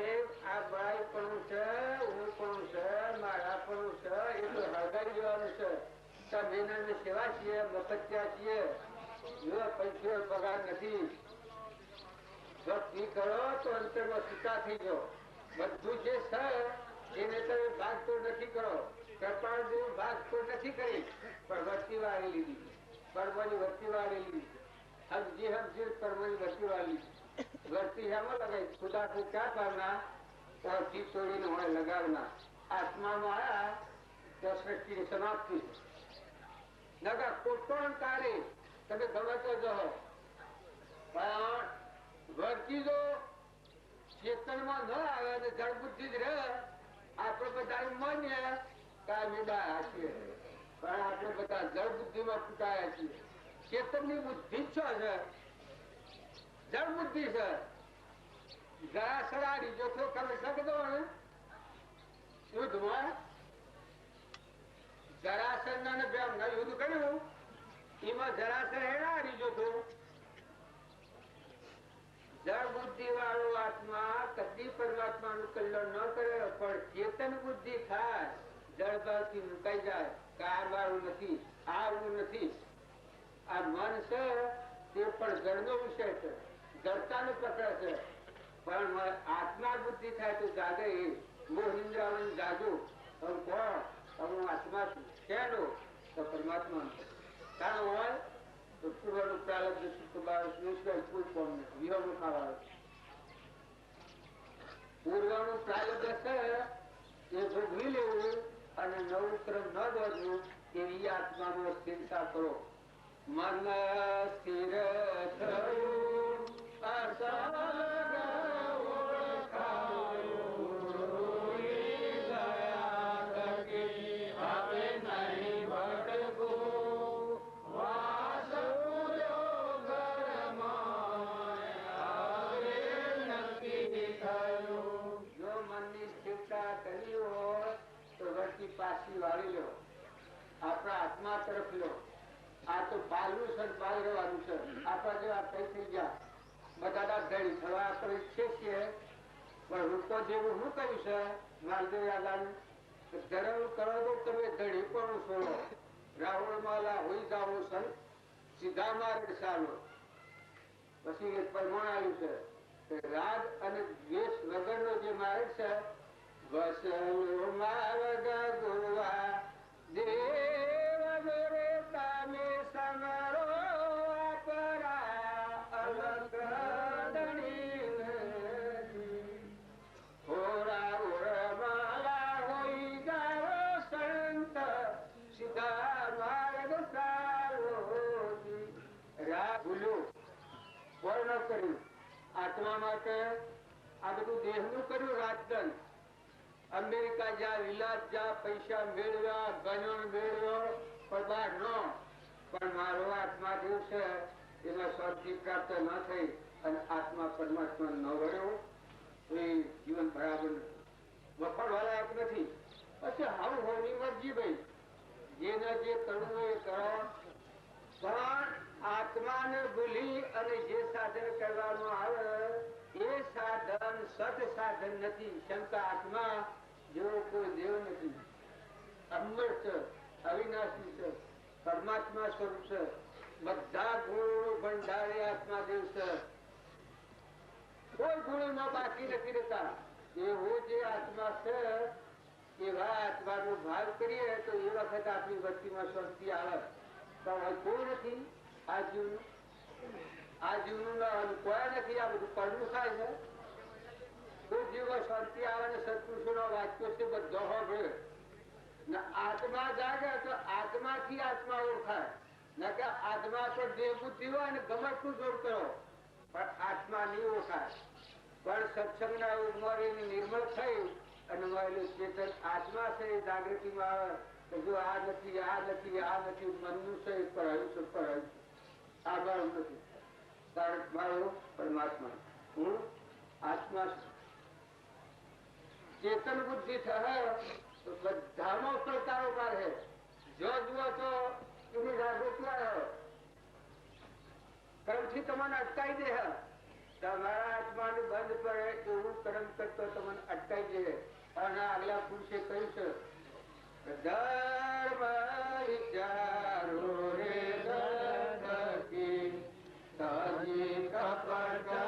આ બાઈ પણ છે, હું પણ છે, મારા પણ છે, એ તો હળગાઈ જવાનું છે. મહિનાની સેવા છીએ, મફતિયા છીએ, પૈસો પગાર નથી. ભક્તિ કરો તો અંતરમાં સુતા થઈ જાઓ. બધું જે છે એને તમે ભાગતોડ નથી કરો. કૃપાળ જેવું ભાગતોડ નથી કરી, પણ વસ્તી વાળી લીધી, કર્મની વસ્તી વાળી લીધી. સમજી કર્મની વસ્તી વાળી લીધી. વસ્તી હેમાં લગાઈ? ખુદા કો ક્યાં પામના? और जीव तोड़ीने હોય લગાવના આત્મામાં આયા તો સૃષ્ટિની સમાપ્તિ નગર કોટણ કારે તમે ગમે તો જો પણ વર્તી જો ચેતનમાં ન આવે અને જળ બુદ્ધિ જ રહે આપણે બધા માન્ય કાયમી ડાયા છીએ પણ આપણે બધા જળ બુદ્ધિમાં ફૂટાયા છીએ ચેતનની બુદ્ધિ જ છે જળ બુદ્ધિ છે જરા સરાડી જો તો કરી શકતો ને યુદ્ધમાં જરાસંઘ ને બેમ યુદ્ધ કર્યું એમાં જરાસંઘ હેરાડી જોતો જળ બુદ્ધિ વાળો આત્મા કદી પરમાત્માનું કલ્યાણ ન કરે પણ ચેતન બુદ્ધિ થાય જળ ભાવથી મુકાઈ જાય કાર વાળું નથી આવું નથી આ મન છે તે પણ જળનો વિષય છે જળતાનો પ્રકાર છે પણ આત્મા બુદ્ધિ થાય તો જાગે એ મોહ નિંદ્રાવન જાગો હું કોણ હું આત્મા છું શેનો તો પરમાત્મા કારણ હોય તો પૂર્વનું પ્રારબ્ધ સુખ બાળક કોઈ કોમ નથી વિહળનું ખાવા પૂર્વનું પ્રારબ્ધ છે એ ભોગવી લેવું અને નવું ક્રમ ન દોડવું એવી આત્માનો સ્થિરતા કરો મન સ્થિર થયું પાછી વાળી લો આપણા આત્મા તરફ લો આ તો બાલનું છે બાલ રહેવાનું છે આપણા જેવા કઈ થઈ ગયા બધા ધડી થવા આપણે ઈચ્છીએ છીએ પણ રૂપો જેવું શું કહ્યું છે માલદેવ યાદાનું ધર્મ કરો તો તમે ધડી પણ છોડો રાવણ માલા હોઈ જાઓ સંત સીધા માર્ગ ચાલો પછી એક પરમાણ આવ્યું છે કે રાગ અને દ્વેષ વગરનો જે માર્ગ છે વસલો માર્ગ ગુવા દેવ ગુરુ તમે સમરો અપરા અલગ દણી હોરા માલા હોઈ જાઓ સંત સીધા માર્ગ ચાલો રાગ ભૂલ્યો કોણ ન કર્યું આત્મા માટે આ બધું દેહનું કર્યું રાજદંડ અમેરિકા જા વિલાસ જા પૈસા મેળવ્યા ગણન મેળવ્યો પણ બહાર ન પણ મારો આત્મા જેવું છે એમાં શાંતિ પ્રાપ્ત ન થઈ અને આત્મા પરમાત્મા ન વળ્યો એ જીવન બરાબર વફાડવા લાયક નથી પછી આવું હોવાની મરજી ભાઈ જેને જે કરવું એ કરો પણ આત્માને ભૂલી અને જે સાધન કરવાનું આવે એ સાધન સત સાધન નથી શંકા આત્મા જેવો કોઈ દેવ નથી અમર છે અવિનાશી છે પરમાત્મા સ્વરૂપ છે બધા ગુણો ભંડારી આત્મા દેવ છે કોઈ ગુણોમાં બાકી નથી રહેતા એવો જે આત્મા છે એવા આત્માનો ભાવ કરીએ તો એ વખત આપણી વસ્તીમાં શાંતિ આવે પણ કોઈ નથી આ જીવનું કોઈ નથી આ બધું પડવું થાય છે કોઈ જીવ શાંતિ આવે ને સત્પુરુષો નો વાક્યો છે બધો હોભળે ને આત્મા જાગે તો આત્માથી આત્મા ઓળખાય ને કે આત્મા તો દેહ બુદ્ધિ હોય ને ગમતનું જોડ કરો પણ આત્મા નહીં ઓળખાય પણ સત્સંગના ઉમરીને નિર્મળ થઈ અને મળેલું ચેતન આત્મા છે એ જાગૃતિમાં આવે તો જો આ નથી આ નથી આ નથી મનનું છે પડાયું છે પડાયું આ મારું નથી કારણ મારો પરમાત્મા હું આત્મા છું ચેતન બુદ્ધિ થાય તો બધામાં પ્રકારોકાર હે જો જુઓ તો એની જાગૃતિ આવે કર્મથી તમને અટકાઈ દે તમારા આત્માને બંધ પડે એવું કર્મ કરતો તમને અટકાઈ દે અને આગલા પુરુષે કહ્યું છે ધર્મ વિચારો રે ધરતી તાજી કપટ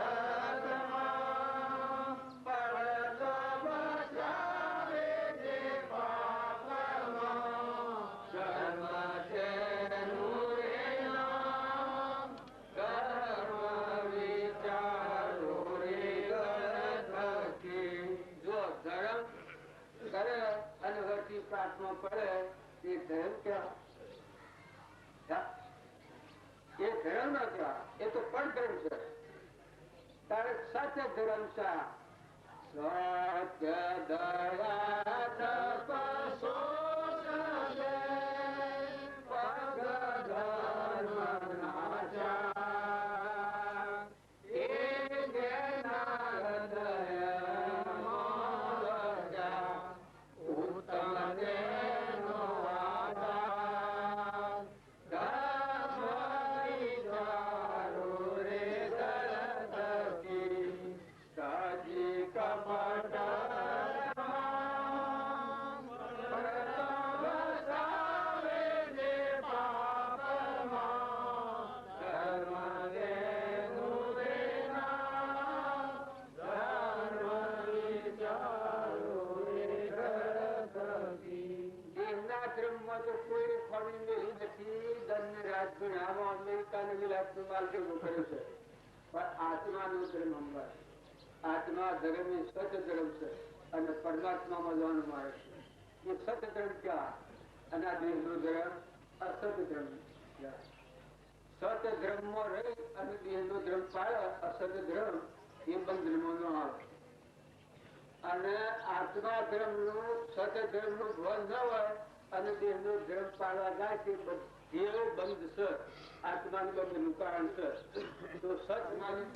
પાઠમાં પડે એ ધર્મ ક્યાં? એ ધર્મ ના કહેવાય, એ તો પણ ધર્મ છે. તારે સત્ય ધર્મ છે. સત્ય દયા તપસો આત્માનું ધર્મ અંબાર. આત્મા ધર્મ એ સત ધર્મ છે અને પરમાત્મામાં જવાનું મારે છે. એ સત ધર્મ ક્યાં? અને આ દેહનો ધર્મ અસત ધર્મ. સત ધર્મમાં રહી અને દેહનો ધર્મ પાળે અસત ધર્મ એ બંધનમાં ન આવે. અને આત્મા ધર્મ નું સત ધર્મ નું ભાન ન હોય અને દેહનો ધર્મ પાળવા જાય તે દેહ બંધ છે. આત્માનું બંધનું કારણ છે. તો સત માની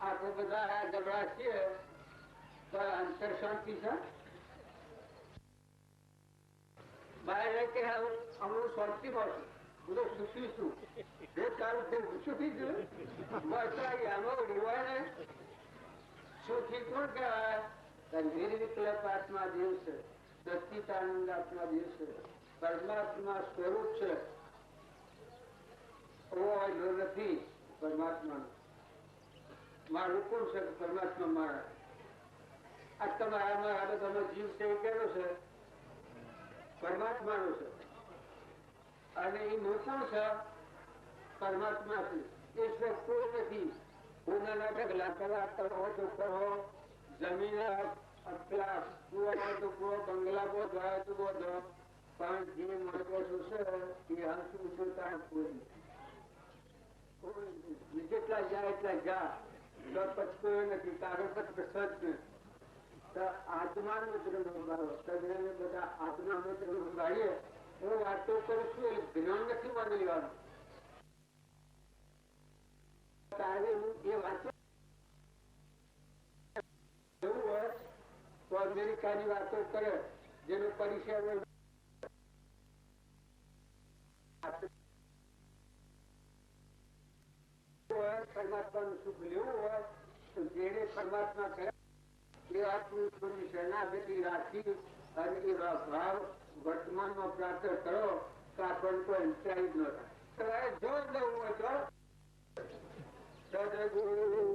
આપણે બધા ઝઘડા છીએ તો અંતર શાંતિ છે. બહાર કે હું શાંતિમાં છું, હું તો સુખી છું. જે તારું સુખી છું આમાં રિવાય ને સુખી કોણ કહેવાય? નિર્વિકલ્પ આત્મા દેવ છે, સચ્ચિદાનંદ આત્મા દેવ છે, પરમાત્મા સ્વરૂપ છે. નથી પરમાત્માનું. મારું કોણ છે? પરમાત્મા મારા. આ તમારા બધાનો જીવ છે એ કેનો છે? પરમાત્માનો છે. અને એ હું કોણ છે? પરમાત્મા છે. એ છે કોઈ નથી. ઉનાના ઢગલા કલા કરો તો કરો, જમીન પેલા કુવા હોય તો કુવો, બંગલા બોધ હોય તો બોધો, પણ જે મહત્વ શું છે એ હંસું જોતા કોઈ જેટલા જાય એટલા જા પચતો નથી. કાગળ પત્ર સજ આત્માનો ધર્મ ઉગાડો. સજને બધા આત્માનો ધર્મ ઉગાડીએ હું વાતો કરું છું એ જ્ઞાન નથી માની લેવાનું. તારે હું એ વાંચો એવું હોય તો અમેરિકાની વાતો કરે જેનો પરિચય હોય. પરમાત્માનું સુખ લેવું હોય તો જેને પરમાત્મા કરે એ આત્મની શરણાગતિ રાખી અને એ ભાવ વર્તમાનમાં પ્રાપ્ત કરો તો આપણને કોઈ હિંસાઈ જ ન થાય. જો જવું હોય તો સદગુરુ